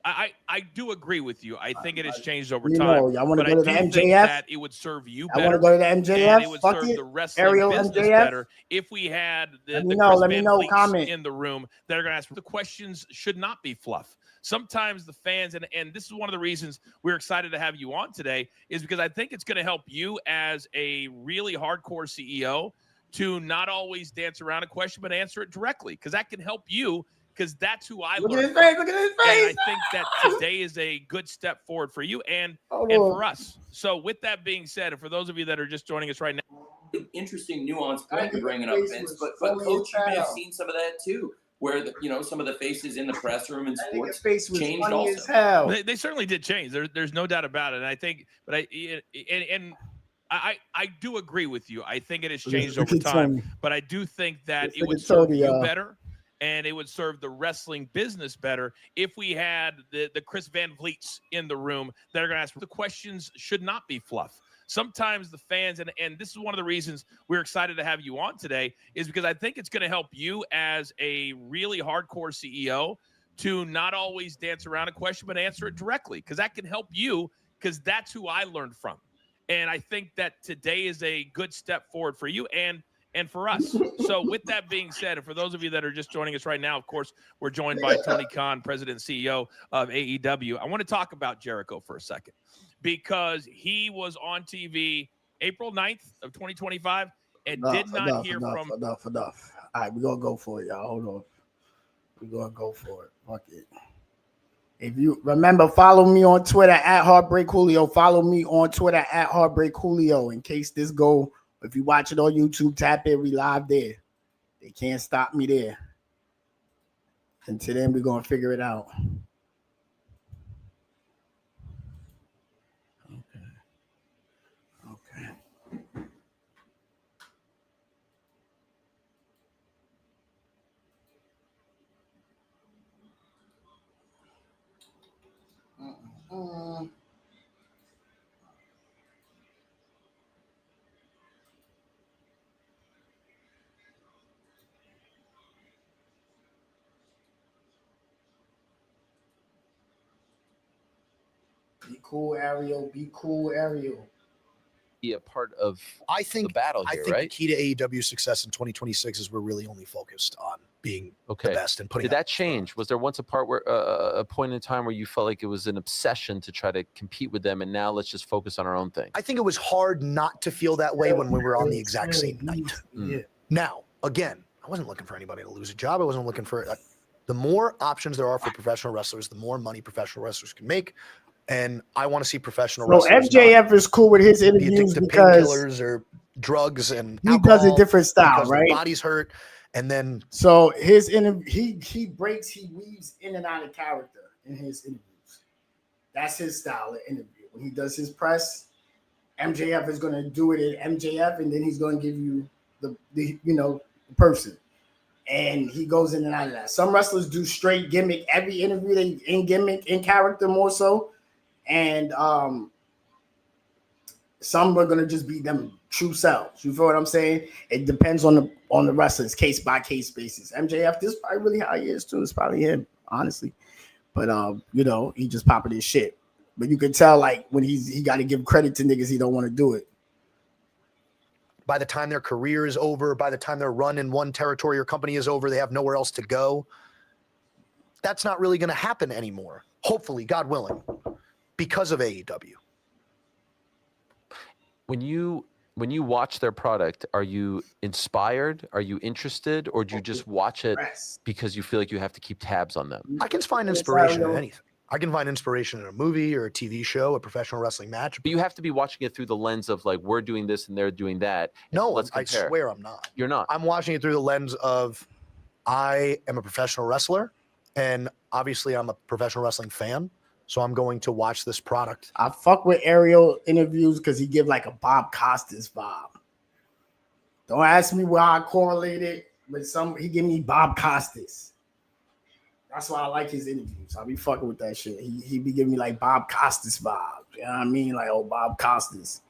I do agree with you. I think it has changed over time. I want to go to the MJF. Think that it would serve you better. I want to go to the MJF. And it would serve the wrestling business better if we had the Chris Van Vliets in the room that are going to ask. The questions should not be fluff. Sometimes the fans, and this is one of the reasons we're excited to have you on today, is because I think it's going to help you as a really hardcore CEO to not always dance around a question, but answer it directly, because that can help you. Because that's who I learned. Look at his face. Look at his face. And I think that today is a good step forward for you and for us. So with that being said, and for those of you that are just joining us right now, interesting, nuanced point you're bringing up, Vince. But Coach, you may have seen some of that too, where some of the faces in the press room and sports changed also. They certainly did change. There's no doubt about it. And I think, I do agree with you. I think it has changed over time. But I do think that it would serve you better. And it would serve the wrestling business better if we had the Chris Van Vliets in the room that are going to ask. The questions should not be fluff. Sometimes the fans, and this is one of the reasons we're excited to have you on today, is because I think it's going to help you as a really hardcore CEO to not always dance around a question, but answer it directly, because that can help you, because that's who I learned from. And I think that today is a good step forward for you and for us. So with that being said, and for those of you that are just joining us right now, of course, we're joined by Tony Khan, President and CEO of AEW. I want to talk about Jericho for a second, because he was on TV April 9th of 2025 and did not hear from... Enough. All right, we're going to go for it, y'all. Hold on. We're going to go for it. Fuck it. If you remember, follow me on Twitter at Heartbreak Julio. Follow me on Twitter at Heartbreak Julio in case this go... If you watch it on YouTube, tap in. We live there. They can't stop me there. Until then, we're going to figure it out. Okay. Be cool, Ariel. Be cool, Ariel. Be a part of the battle here, right? I think the key to AEW's success in 2026 is we're really only focused on being the best and putting. Did that change? Was there once a point in time where you felt like it was an obsession to try to compete with them, and now let's just focus on our own thing? I think it was hard not to feel that way when we were on the exact same night. Yeah. Now, again, I wasn't looking for anybody to lose a job. I wasn't looking for the more options there are for professional wrestlers, the more money professional wrestlers can make. And I want to see professional wrestlers. MJF is cool with his interviews because painkillers or drugs and he does a different style, right? Body's hurt, and then so his he weaves in and out of character in his interviews. That's his style of interview. When he does his press, MJF is going to do it at MJF, and then he's going to give you the person, and he goes in and out of that. Some wrestlers do straight gimmick every interview. They in gimmick, in character more so. And Some are gonna just be them true selves. You feel what I'm saying? It depends on the wrestlers, case by case basis. MJF, this is probably really how he is too. It's probably him, honestly. But you know, he just popping his shit. But you can tell, like, when he got to give credit to niggas, he don't want to do it. By the time their career is over, by the time their run in one territory or company is over, they have nowhere else to go. That's not really going to happen anymore. Hopefully, God willing, because of AEW. When you watch their product, are you inspired? Are you interested? Or do you just watch it because you feel like you have to keep tabs on them? I can find inspiration in anything. I can find inspiration in a movie or a TV show, a professional wrestling match. But you have to be watching it through the lens of like, we're doing this and they're doing that. No, I swear I'm not. You're not. I'm watching it through the lens of I am a professional wrestler, and obviously I'm a professional wrestling fan. So I'm going to watch this product. I fuck with Ariel interviews because he give like a Bob Costas vibe. Don't ask me why I correlate it, but he give me Bob Costas. That's why I like his interviews. I be fucking with that shit. He be giving me like Bob Costas vibes. You know what I mean? Like, oh, Bob Costas.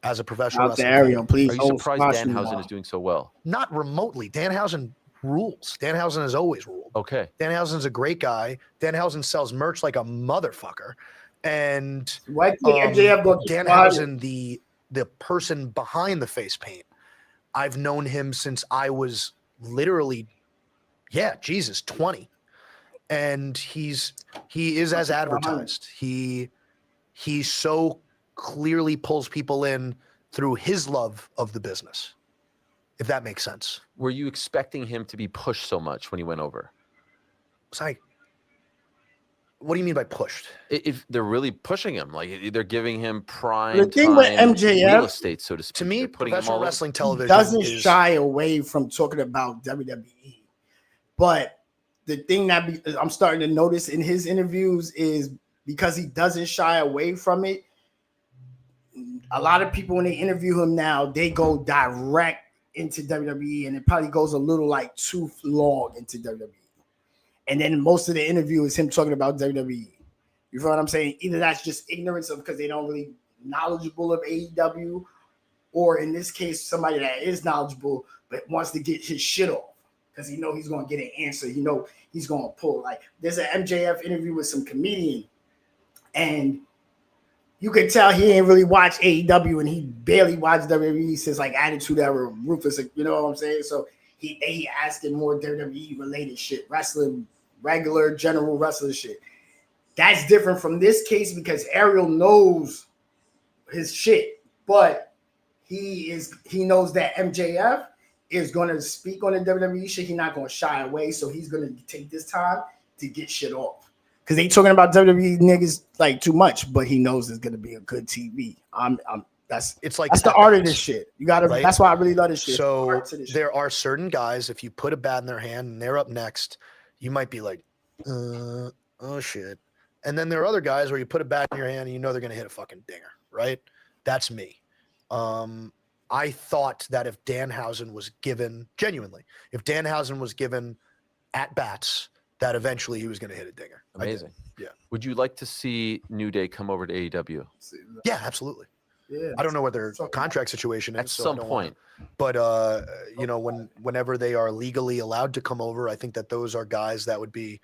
As a professional wrestler, Ariel, please. Are you surprised Danhausen is doing so well? Not remotely. Danhausen rules. Danhausen has always ruled. Okay. Danhausen's a great guy. Danhausen sells merch like a motherfucker. And Danhausen, the person behind the face paint, I've known him since I was literally, 20. And he is as advertised. He so clearly pulls people in through his love of the business, if that makes sense. Were you expecting him to be pushed so much when he went over? It's like, what do you mean by pushed? If they're really pushing him, like they're giving him prime the thing with MJF, real estate, so to speak. To me, professional wrestling television doesn't shy away from talking about WWE. But the thing that I'm starting to notice in his interviews is because he doesn't shy away from it, a lot of people, when they interview him now, they go direct into WWE, and it probably goes a little like too long into WWE. And then most of the interview is him talking about WWE. You feel what I'm saying? Either that's just ignorance of because they don't really knowledgeable of AEW, or in this case, somebody that is knowledgeable but wants to get his shit off because he know he's going to get an answer. You know he's going to pull. Like, there's an MJF interview with some comedian, and you can tell he ain't really watched AEW, and he barely watched WWE since like Attitude Era, Ruthless. You know what I'm saying? So he asking more WWE related shit, wrestling, regular general wrestler shit. That's different from this case because Ariel knows his shit, but he knows that MJF is going to speak on the WWE shit. He's not going to shy away, so he's going to take this time to get shit off. Because they talking about WWE niggas like too much, but he knows it's gonna be a good TV. That's the art of this shit. You gotta. Right? That's why I really love this shit. So there are certain guys, if you put a bat in their hand and they're up next, you might be like, oh shit. And then there are other guys where you put a bat in your hand and you know they're gonna hit a fucking dinger, right? That's me. I thought that if Danhausen was given at bats, that eventually he was going to hit a dinger. Amazing. Yeah. Would you like to see New Day come over to AEW? Yeah, absolutely. Yeah. I don't know what their contract situation is. At some point. But, whenever they are legally allowed to come over, I think that those are guys that would be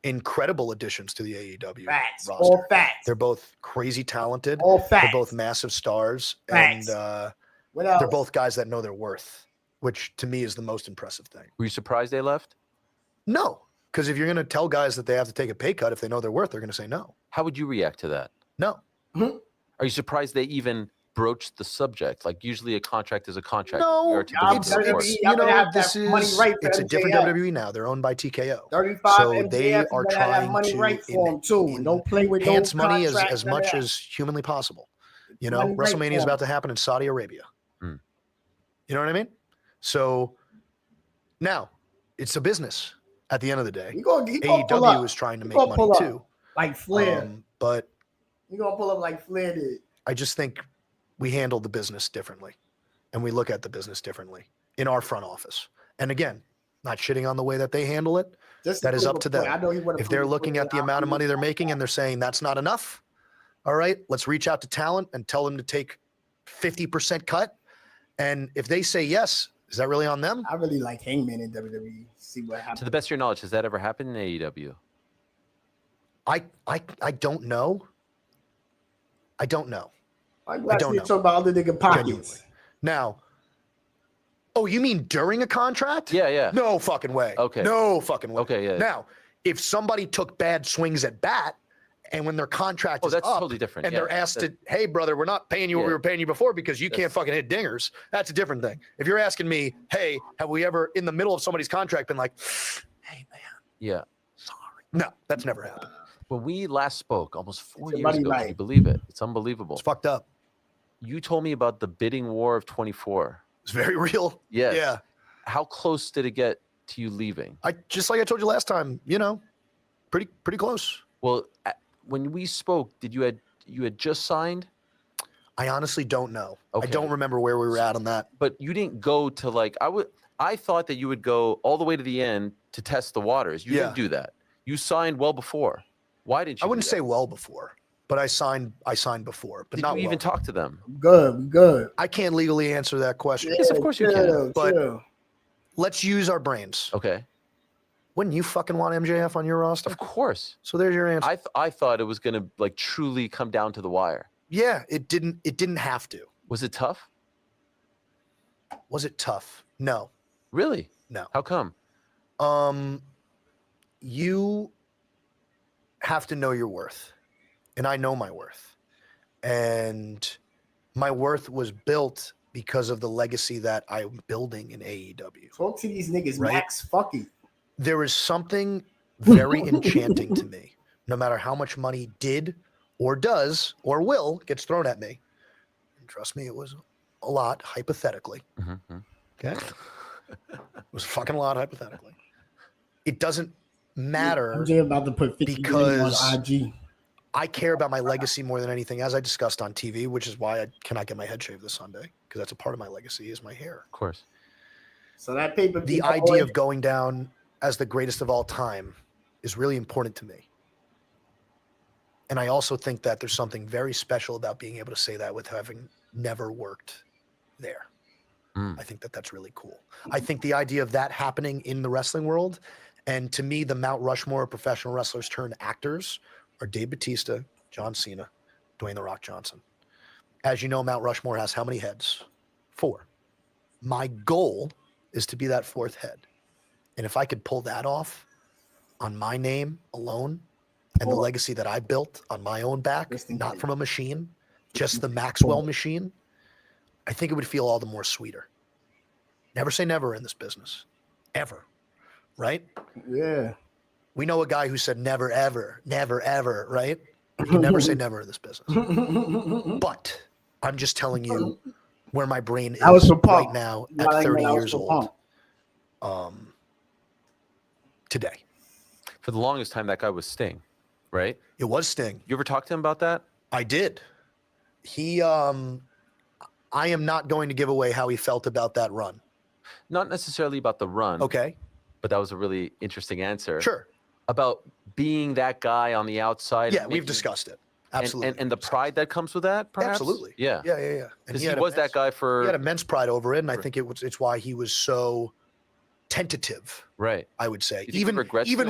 incredible additions to the AEW facts. roster. All facts. They're both crazy talented. All facts. They're both massive stars. Facts. And what else? They're both guys that know their worth, which to me is the most impressive thing. Were you surprised they left? No. Because if you're going to tell guys that they have to take a pay cut if they know their worth, they're going to say no. How would you react to that? No. Mm-hmm. Are you surprised they even broached the subject? Like, usually a contract is a contract. No, it's a different WWE now. They're owned by TKO. 35 so MJF, they are trying money to right for them too. And don't play with enhance money as much as humanly possible. You know, WrestleMania is about to happen in Saudi Arabia. Hmm. You know what I mean? So now it's a business. At the end of the day, AEW is trying to make money too. Like Flair. But you're going to pull up like Flair did. I just think we handle the business differently. And we look at the business differently in our front office. And again, Not shitting on the way that they handle it. That is up to them. If they're looking at the amount of money they're making and they're saying that's not enough, all right, let's reach out to talent and tell them to take 50% cut. And if they say yes, is that really on them? I really like Hangman in WWE. See what happens. To the best of your knowledge, has that ever happened in AEW? I don't know. I don't know. I don't know. Talk about other nigga pockets. Genuinely. Now, oh, you mean during a contract? Yeah. No fucking way. Okay. No fucking way. Okay, yeah. Now, if somebody took bad swings at bat, and when their contract is that's up, totally different. And they're asked to, hey, brother, we're not paying you what we were paying you before because you can't fucking hit dingers. That's a different thing. If you're asking me, hey, have we ever in the middle of somebody's contract been like, hey, man, sorry. No, that's never happened. When we last spoke almost 4 years ago, can you believe it? It's unbelievable. It's fucked up. You told me about the bidding war of 24. It's very real. Yes. Yeah. How close did it get to you leaving? Just like I told you last time, pretty close. Well, when we spoke, you had just signed? I honestly don't know. Okay. I don't remember where we were at on that. But you didn't go to I thought that you would go all the way to the end to test the waters. You didn't do that. You signed well before. Why didn't you? I wouldn't say well before, but I signed before, but did not you even well. talk to them? Good. I can't legally answer that question. Yes, of course you can. But let's use our brains. Okay. Wouldn't you fucking want MJF on your roster? Of course. So there's your answer. I thought it was going to truly come down to the wire. Yeah, it didn't have to. Was it tough? Was it tough? No. Really? No. How come? You have to know your worth. And I know my worth. And my worth was built because of the legacy that I'm building in AEW. Talk to these niggas, right? Max fucking. There is something very enchanting to me, no matter how much money did or does or will gets thrown at me. And trust me, it was a lot, hypothetically. Mm-hmm. Okay? It was a fucking lot, hypothetically. It doesn't matter. I'm about to put 50 because on IG. I care about my legacy more than anything, as I discussed on TV, which is why I cannot get my head shaved this Sunday, because that's a part of my legacy is my hair. Of course. So that paper. The idea of going down as the greatest of all time is really important to me. And I also think that there's something very special about being able to say that with having never worked there. I think that that's really cool. I think the idea of that happening in the wrestling world, and to me, the Mount Rushmore of professional wrestlers turned actors are Dave Bautista, John Cena, Dwayne "The Rock" Johnson. As you know, Mount Rushmore has how many heads? 4. My goal is to be that 4th head. And if I could pull that off on my name alone and the legacy that I built on my own back, not from a machine, just the Maxwell machine, I think it would feel all the more sweeter. Never say never in this business. Ever. Right? Yeah. We know a guy who said never, ever, right? You can never say never in this business. But I'm just telling you where my brain is right now at 30 years old. Today. For the longest time, that guy was Sting, right? It was Sting. You ever talk to him about that? I did. I am not going to give away how he felt about that run. Not necessarily about the run. Okay. But that was a really interesting answer. Sure. About being that guy on the outside. Yeah, we've discussed it. Absolutely. And the pride that comes with that, perhaps? Absolutely. Yeah. Yeah. Because he was that guy for... He had immense pride over it, and I think it's why he was so tentative. Right. I would say. Even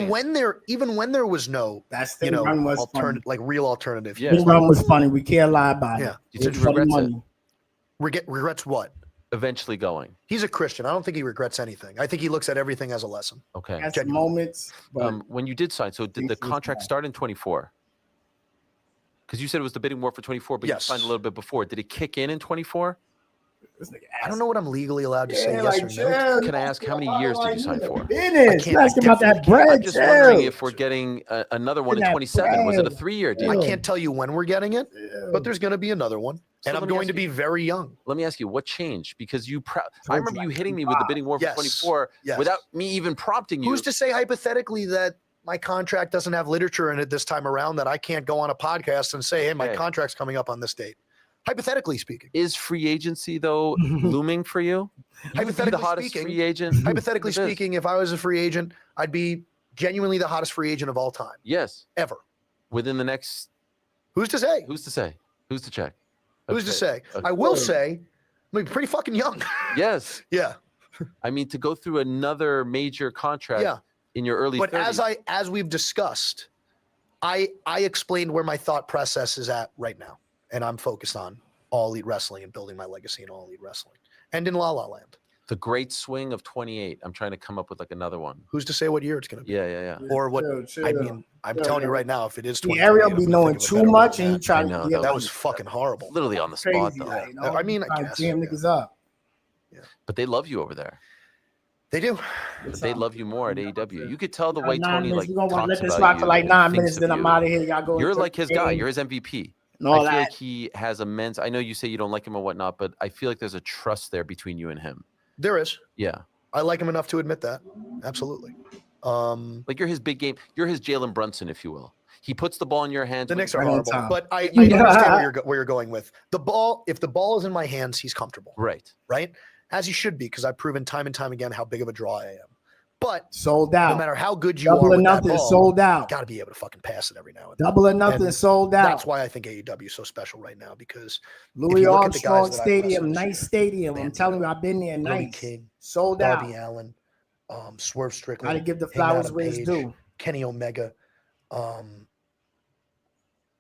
when there was no run was alternative, like real alternative. Yeah. His run was funny. We can't lie about it. Yeah. You said he regrets it. Regrets what? Eventually going. He's a Christian. I don't think he regrets anything. I think he looks at everything as a lesson. Okay. At moments. When you did sign, so did the contract start in 24? Because you said it was the bidding war for 24, but you signed a little bit before. Did it kick in 24? I don't know what I'm legally allowed to say yes or no. Can I ask how many years did you sign for? I can't ask about that bread. I'm just wondering if we're getting another one in 27. Was it a 3-year deal? I can't tell you when we're getting it, but there's going to be another one. And I'm going to be very young. Let me ask you, what changed? Because I remember you hitting me with the bidding war for 24 without me even prompting you. Who's to say hypothetically that my contract doesn't have literature in it this time around that I can't go on a podcast and say, hey, my contract's coming up on this date. Hypothetically speaking. Is free agency, though, looming for you? Hypothetically the hottest speaking, free agent. Hypothetically speaking, if I was a free agent, I'd be genuinely the hottest free agent of all time. Yes. Ever. Within the next. Who's to say? Who's to say? Who's to check? Who's to say? I will say, I'm pretty fucking young. Yes. Yeah. I mean, to go through another major contract in your early 30s. But as we've discussed, I explained where my thought process is at right now. And I'm focused on All Elite Wrestling and building my legacy in All Elite Wrestling. And in La La Land. The Great Swing of 28. I'm trying to come up with like another one. Who's to say what year it's going to be? Yeah. Or what? I mean, I'm telling you right now, if it is 28. Ariel be knowing too much and he trying to get that was fucking horrible. Literally on the spot, though. Like, you know, I mean, I guess. Jam niggas up. Yeah. But they love you over there. They do. But they love you more at AEW. You could tell the way Tony like we're gonna let talks this about rock you for like 9 and minutes, thinks then of I'm you. out of here. Y'all go. You're like his guy. You're his MVP. And all I feel that. like he has immense. I know you say you don't like him or whatnot, but I feel like there's a trust there between you and him. There is. Yeah. I like him enough to admit that. Absolutely. Like you're his big game. You're his Jalen Brunson, if you will. He puts the ball in your hands. The Knicks are Right on horrible, time. but I understand where you're going with the ball. If the ball is in my hands, he's comfortable. Right. Right. As he should be, because I've proven time and time again how big of a draw I am. But sold out. No matter how good you Double are or with nothing, that ball, sold out. You got to be able to fucking pass it every now and then. Double or nothing, And sold out. That's why I think AEW is so special right now, because Louis Armstrong Stadium, nice stadium. I'm telling you, I've been there. Brody Nice. King, Sold Darby out. Allen, Swerve Strickland. Gotta give the Hangman flowers Adam where it's Page, due. Kenny Omega,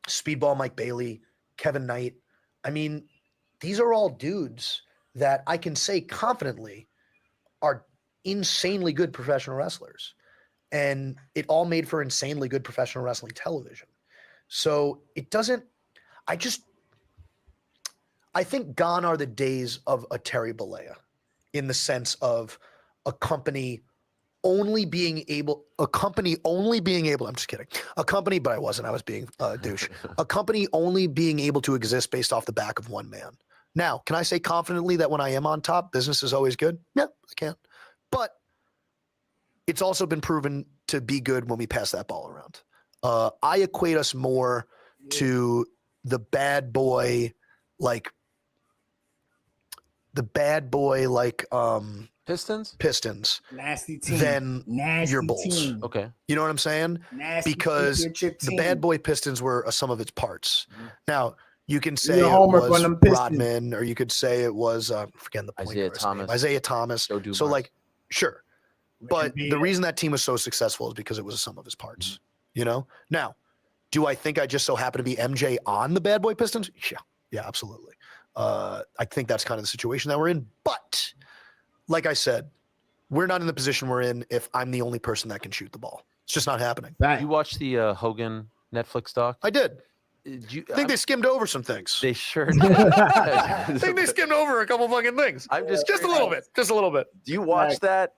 Speedball Mike Bailey, Kevin Knight. I mean, these are all dudes that I can say confidently are insanely good professional wrestlers. And it all made for insanely good professional wrestling television. So it doesn't, I think gone are the days of a Terry Bollea in the sense of a company only being able, I'm just kidding. A company, but I wasn't, I was being a douche. A company only being able to exist based off the back of one man. Now, can I say confidently that when I am on top, business is always good? Yeah, I can. But it's also been proven to be good when we pass that ball around. I equate us more to the bad boy, like Pistons, nasty team, than nasty your Bulls. team. Okay. You know what I'm saying? Nasty Because championship the team. bad boy Pistons were a sum of its parts. Now, you can say Your it homework was on them Pistons. Rodman, or you could say it was forgetting the point Isaiah guard's Thomas. name. Isaiah Thomas. Joe Dumars. So like, sure. But Richard the Beard. reason that team was so successful is because it was a sum of its parts. You know? Now, do I think I just so happen to be MJ on the bad boy Pistons? Yeah, absolutely. I think that's kind of the situation that we're in. But like I said, we're not in the position we're in if I'm the only person that can shoot the ball. It's just not happening. Right. You watched the Hogan Netflix doc? I did. I I think they skimmed over some things. They sure did. I think they skimmed over a couple fucking things. I'm just a little bit. Just a little bit. Do you watch Right. that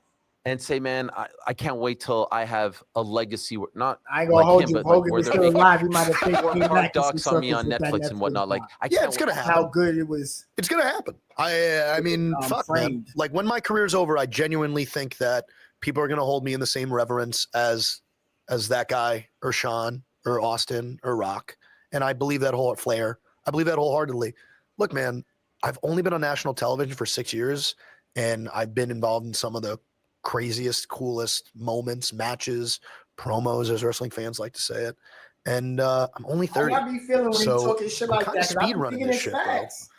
and say, man, I can't wait till I have a legacy? Not I ain't gonna like hold him, you. but like Hogan where was they're still making alive. He might have taken me hard back to docs some on me on circles with Netflix that and whatnot. Like, doc. I Yeah, can't it's gonna wait. happen. How good it was. It's gonna happen. I mean, fuck, man. framed. Like when my career's over, I genuinely think that people are gonna hold me in the same reverence as that guy or Sean or Austin or Rock, and I believe that whole Flair. I believe that wholeheartedly. Look, man, I've only been on national television for 6 years, and I've been involved in some of the craziest, coolest moments, matches, promos, as wrestling fans like to say it. And I'm only 30. How y'all be feeling when So, he talking shit I'm like kinda that? 'Cause I be speed running thinking this it's shit, bro. facts.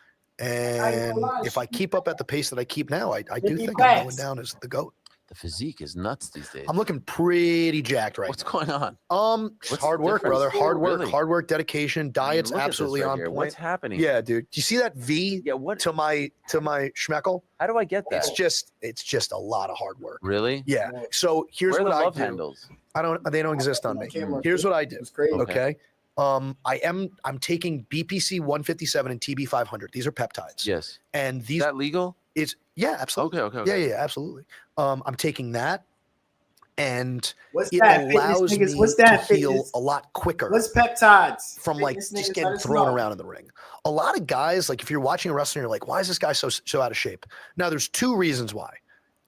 And lie, if I keep up at the pace that I keep now, I do Fifty think I'm going facts. down as the GOAT. The physique is nuts these days. I'm looking pretty jacked right What's now. going on? Just the hard work, difference? brother. Hard work, Really? hard work, dedication, I mean, diet's look at this absolutely right on here. point. What's happening? Yeah, dude. Do you see that V Yeah. What? to my schmeckle? How do I get that? It's just a lot of hard work. Really? Yeah. So here's Where are what the I love do. handles? They don't exist on me. Camera. Here's what I do. It's crazy. Okay. I'm taking BPC 157 and TB 500. These are peptides. Yes. And Is these that legal? yeah, absolutely. Okay. Yeah, absolutely. I'm taking that, and What's it that? allows Fitness niggas, me what's that? to heal Fitness? a lot quicker What's peptides? from like Fitness just niggas, getting let us thrown know. around in the ring. A lot of guys, like if you're watching a wrestler, you're like, why is this guy so out of shape? Now, there's two reasons why.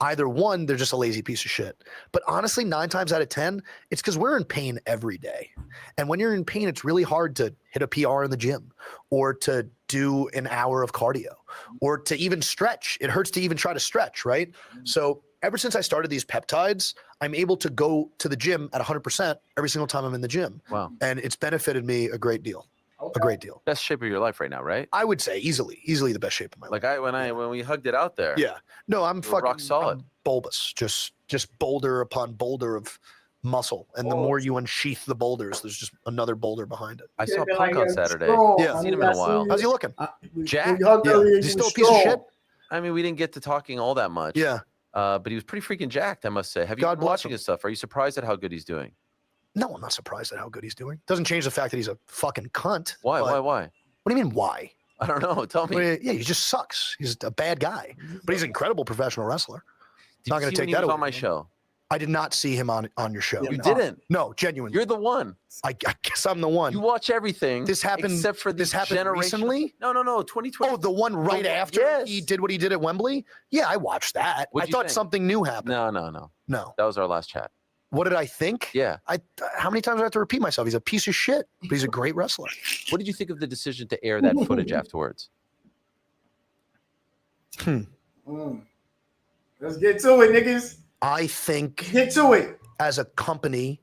Either one, they're just a lazy piece of shit. But honestly, 9 times out of 10, it's because we're in pain every day. And when you're in pain, it's really hard to hit a PR in the gym or to do an hour of cardio or to even stretch. It hurts to even try to stretch, right? So ever since I started these peptides, I'm able to go to the gym at 100% every single time I'm in the gym. Wow. And it's benefited me a great deal. A great deal. Best shape of your life right now, right? I would say easily the best shape of my life. Like when we hugged it out there. Yeah. No, I'm fucking rock solid. I'm bulbous. Just boulder upon boulder of muscle. And the more you unsheath the boulders, there's just another boulder behind it. I saw Punk on Saturday. Yeah. Seen him in a while. How's he looking? Jack. Yeah. Is he still a piece of shit? I mean, we didn't get to talking all that much. Yeah. But he was pretty freaking jacked, I must say. Have you been watching his stuff? Are you surprised at how good he's doing? No, I'm not surprised at how good he's doing. Doesn't change the fact that he's a fucking cunt. Why? Why? What do you mean why? I don't know. Tell me. Yeah, he just sucks. He's a bad guy, but he's an incredible professional wrestler. Not going to take that away. On my show. I did not see him on your show. You didn't? No, genuinely. You're the one. I guess I'm the one. You watch everything. This happened. Except for this happened recently. No. 2020. Oh, the one right after he did what he did at Wembley. Yeah, I watched that. I thought something new happened. No. That was our last chat. What did I think? Yeah. How many times do I have to repeat myself? He's a piece of shit, but he's a great wrestler. What did you think of the decision to air that footage afterwards? Let's get to it, niggas. I think get to it. As a company,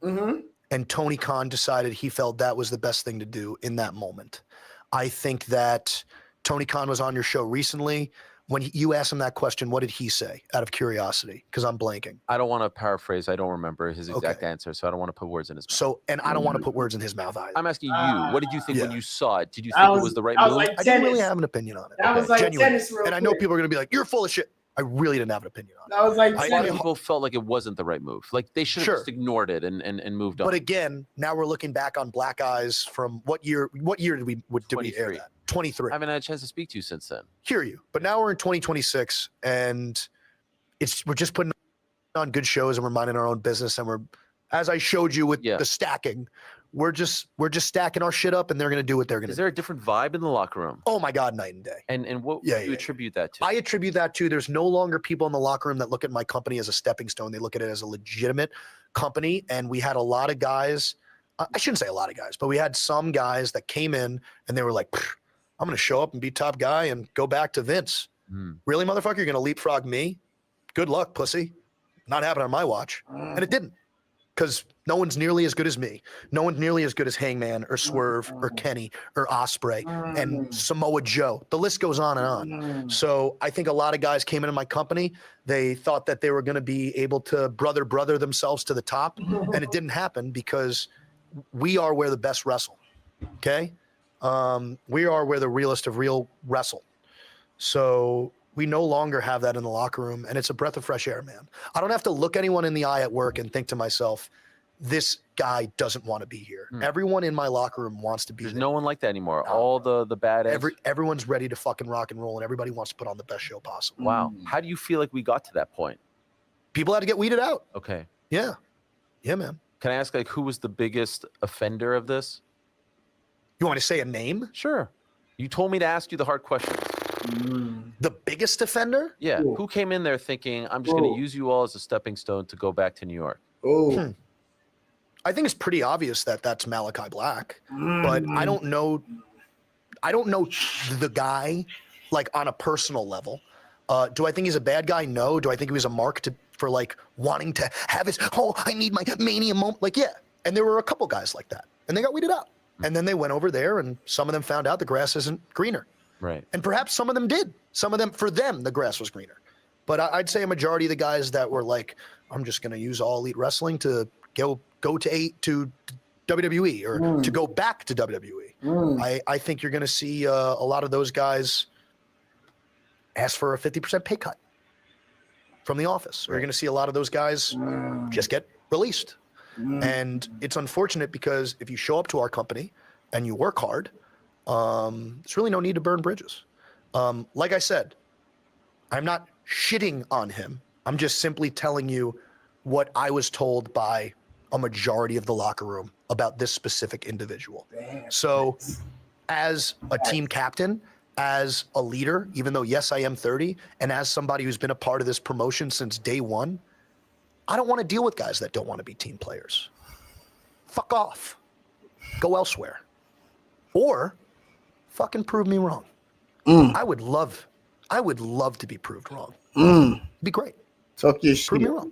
and Tony Khan decided he felt that was the best thing to do in that moment. I think that Tony Khan was on your show recently. When you asked him that question, what did he say out of curiosity? Because I'm blanking. I don't want to paraphrase. I don't remember his exact answer, so I don't want to put words in his mouth. So, and I don't want to put words in his mouth either. I'm asking you, what did you think when you saw it? Did you think it was the right move? I didn't really have an opinion on it. That was like tennis real And I know people are going to be like, you're full of shit. I really didn't have an opinion on it. That was like a lot of people felt like it wasn't the right move. Like they should have just ignored it and moved on. But again, now we're looking back on Black Eyes from what year did we air that? 23. I haven't had a chance to speak to you since then. Hear you. But now we're in 2026 and we're just putting on good shows and we're minding our own business and we're, as I showed you with the stacking, we're just stacking our shit up and they're going to do what they're going to do. Is there a different vibe in the locker room? Oh my God, night and day. And what do you attribute that to? I attribute that to there's no longer people in the locker room that look at my company as a stepping stone. They look at it as a legitimate company. And we had a lot of guys, I shouldn't say a lot of guys, but we had some guys that came in and they were like, I'm going to show up and be top guy and go back to Vince. Really, motherfucker? You're going to leapfrog me? Good luck, pussy. Not happening on my watch. And it didn't. Because no one's nearly as good as me. No one's nearly as good as Hangman or Swerve or Kenny or Ospreay and Samoa Joe. The list goes on and on. So I think a lot of guys came into my company. They thought that they were going to be able to brother themselves to the top. And it didn't happen because we are where the best wrestle. Okay? We are where the realest of real wrestle. So we no longer have that in the locker room, and it's a breath of fresh air, man. I don't have to look anyone in the eye at work and think to myself, this guy doesn't want to be here. Everyone in my locker room wants to be there. There's no one like that anymore. All the bad eggs. Everyone's ready to fucking rock and roll, and everybody wants to put on the best show possible. Wow. How do you feel like we got to that point? People had to get weeded out. Okay. Yeah. Yeah, man. Can I ask, like, who was the biggest offender of this? You want me to say a name? Sure. You told me to ask you the hard question. The biggest offender? Yeah. Ooh. Who came in there thinking, I'm just going to use you all as a stepping stone to go back to New York? I think it's pretty obvious that that's Malachi Black, but I don't know the guy like on a personal level. Do I think he's a bad guy? No. Do I think he was a mark for like wanting to have his, I need my mania moment? Like, yeah. And there were a couple guys like that and they got weeded out. And then they went over there and some of them found out the grass isn't greener. Right. And perhaps some of them did. Some of them, for them, the grass was greener. But I'd say a majority of the guys that were like, I'm just going to use All Elite Wrestling to go to WWE or to go back to WWE. I think you're going to see a lot of those guys ask for a 50% pay cut from the office. Or you're going to see a lot of those guys just get released. And it's unfortunate because if you show up to our company and you work hard, there's really no need to burn bridges. Like I said, I'm not shitting on him. I'm just simply telling you what I was told by a majority of the locker room about this specific individual. So as a team captain, as a leader, even though, yes, I am 30, and as somebody who's been a part of this promotion since day one, I don't want to deal with guys that don't want to be team players. Fuck off. Go elsewhere. Or fucking prove me wrong. I would love to be proved wrong. It'd be great. Talk your shit. Prove me wrong.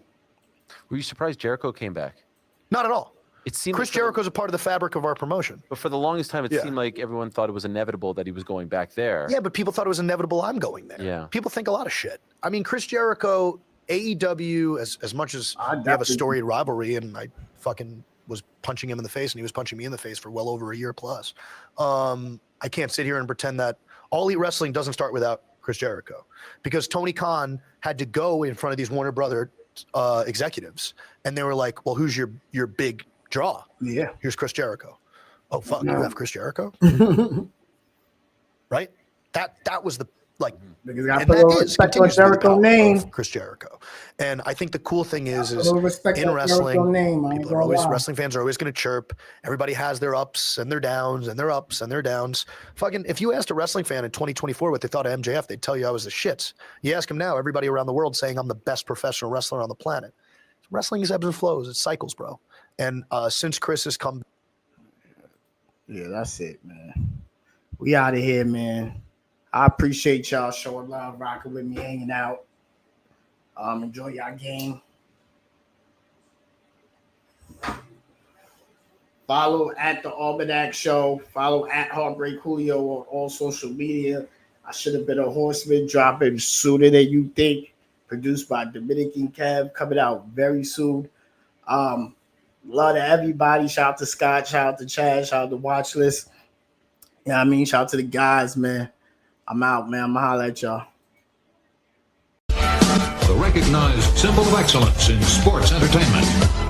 Were you surprised Jericho came back? Not at all. It seemed Chris Jericho's a part of the fabric of our promotion. But for the longest time, it seemed like everyone thought it was inevitable that he was going back there. Yeah, but people thought it was inevitable I'm going there. Yeah. People think a lot of shit. I mean, Chris Jericho, AEW, as much as we have a storied rivalry, and I fucking was punching him in the face and he was punching me in the face for well over a year plus. I can't sit here and pretend that All Elite Wrestling doesn't start without Chris Jericho, because Tony Khan had to go in front of these Warner Brother executives, and they were like, well, who's your big draw? Yeah. Here's Chris Jericho. Oh, fuck, you have Chris Jericho? Right? That was the, like, because I put a little respect on Jericho's name. Chris Jericho. And I think the cool thing is in wrestling, wrestling fans are always going to chirp. Everybody has their ups and their downs and their ups and their downs. Fucking, if you asked a wrestling fan in 2024 what they thought of MJF, they'd tell you I was the shits. You ask them now, everybody around the world saying I'm the best professional wrestler on the planet. Wrestling is ebbs and flows. It's cycles, bro. And since Chris has come. Yeah, that's it, man. We out of here, man. I appreciate y'all showing love, rocking with me, hanging out. Enjoy y'all game. Follow at the Almanac Show. Follow at Heartbreak Julio on all social media. I should have been a horseman, dropping sooner than you think. Produced by Dominican Kev, coming out very soon. Love to everybody. Shout out to Scott. Shout out to Chad. Shout out to Watchlist. You know what I mean? Shout out to the guys, man. I'm out, man. I'm going to holler at y'all. The recognized symbol of excellence in sports entertainment.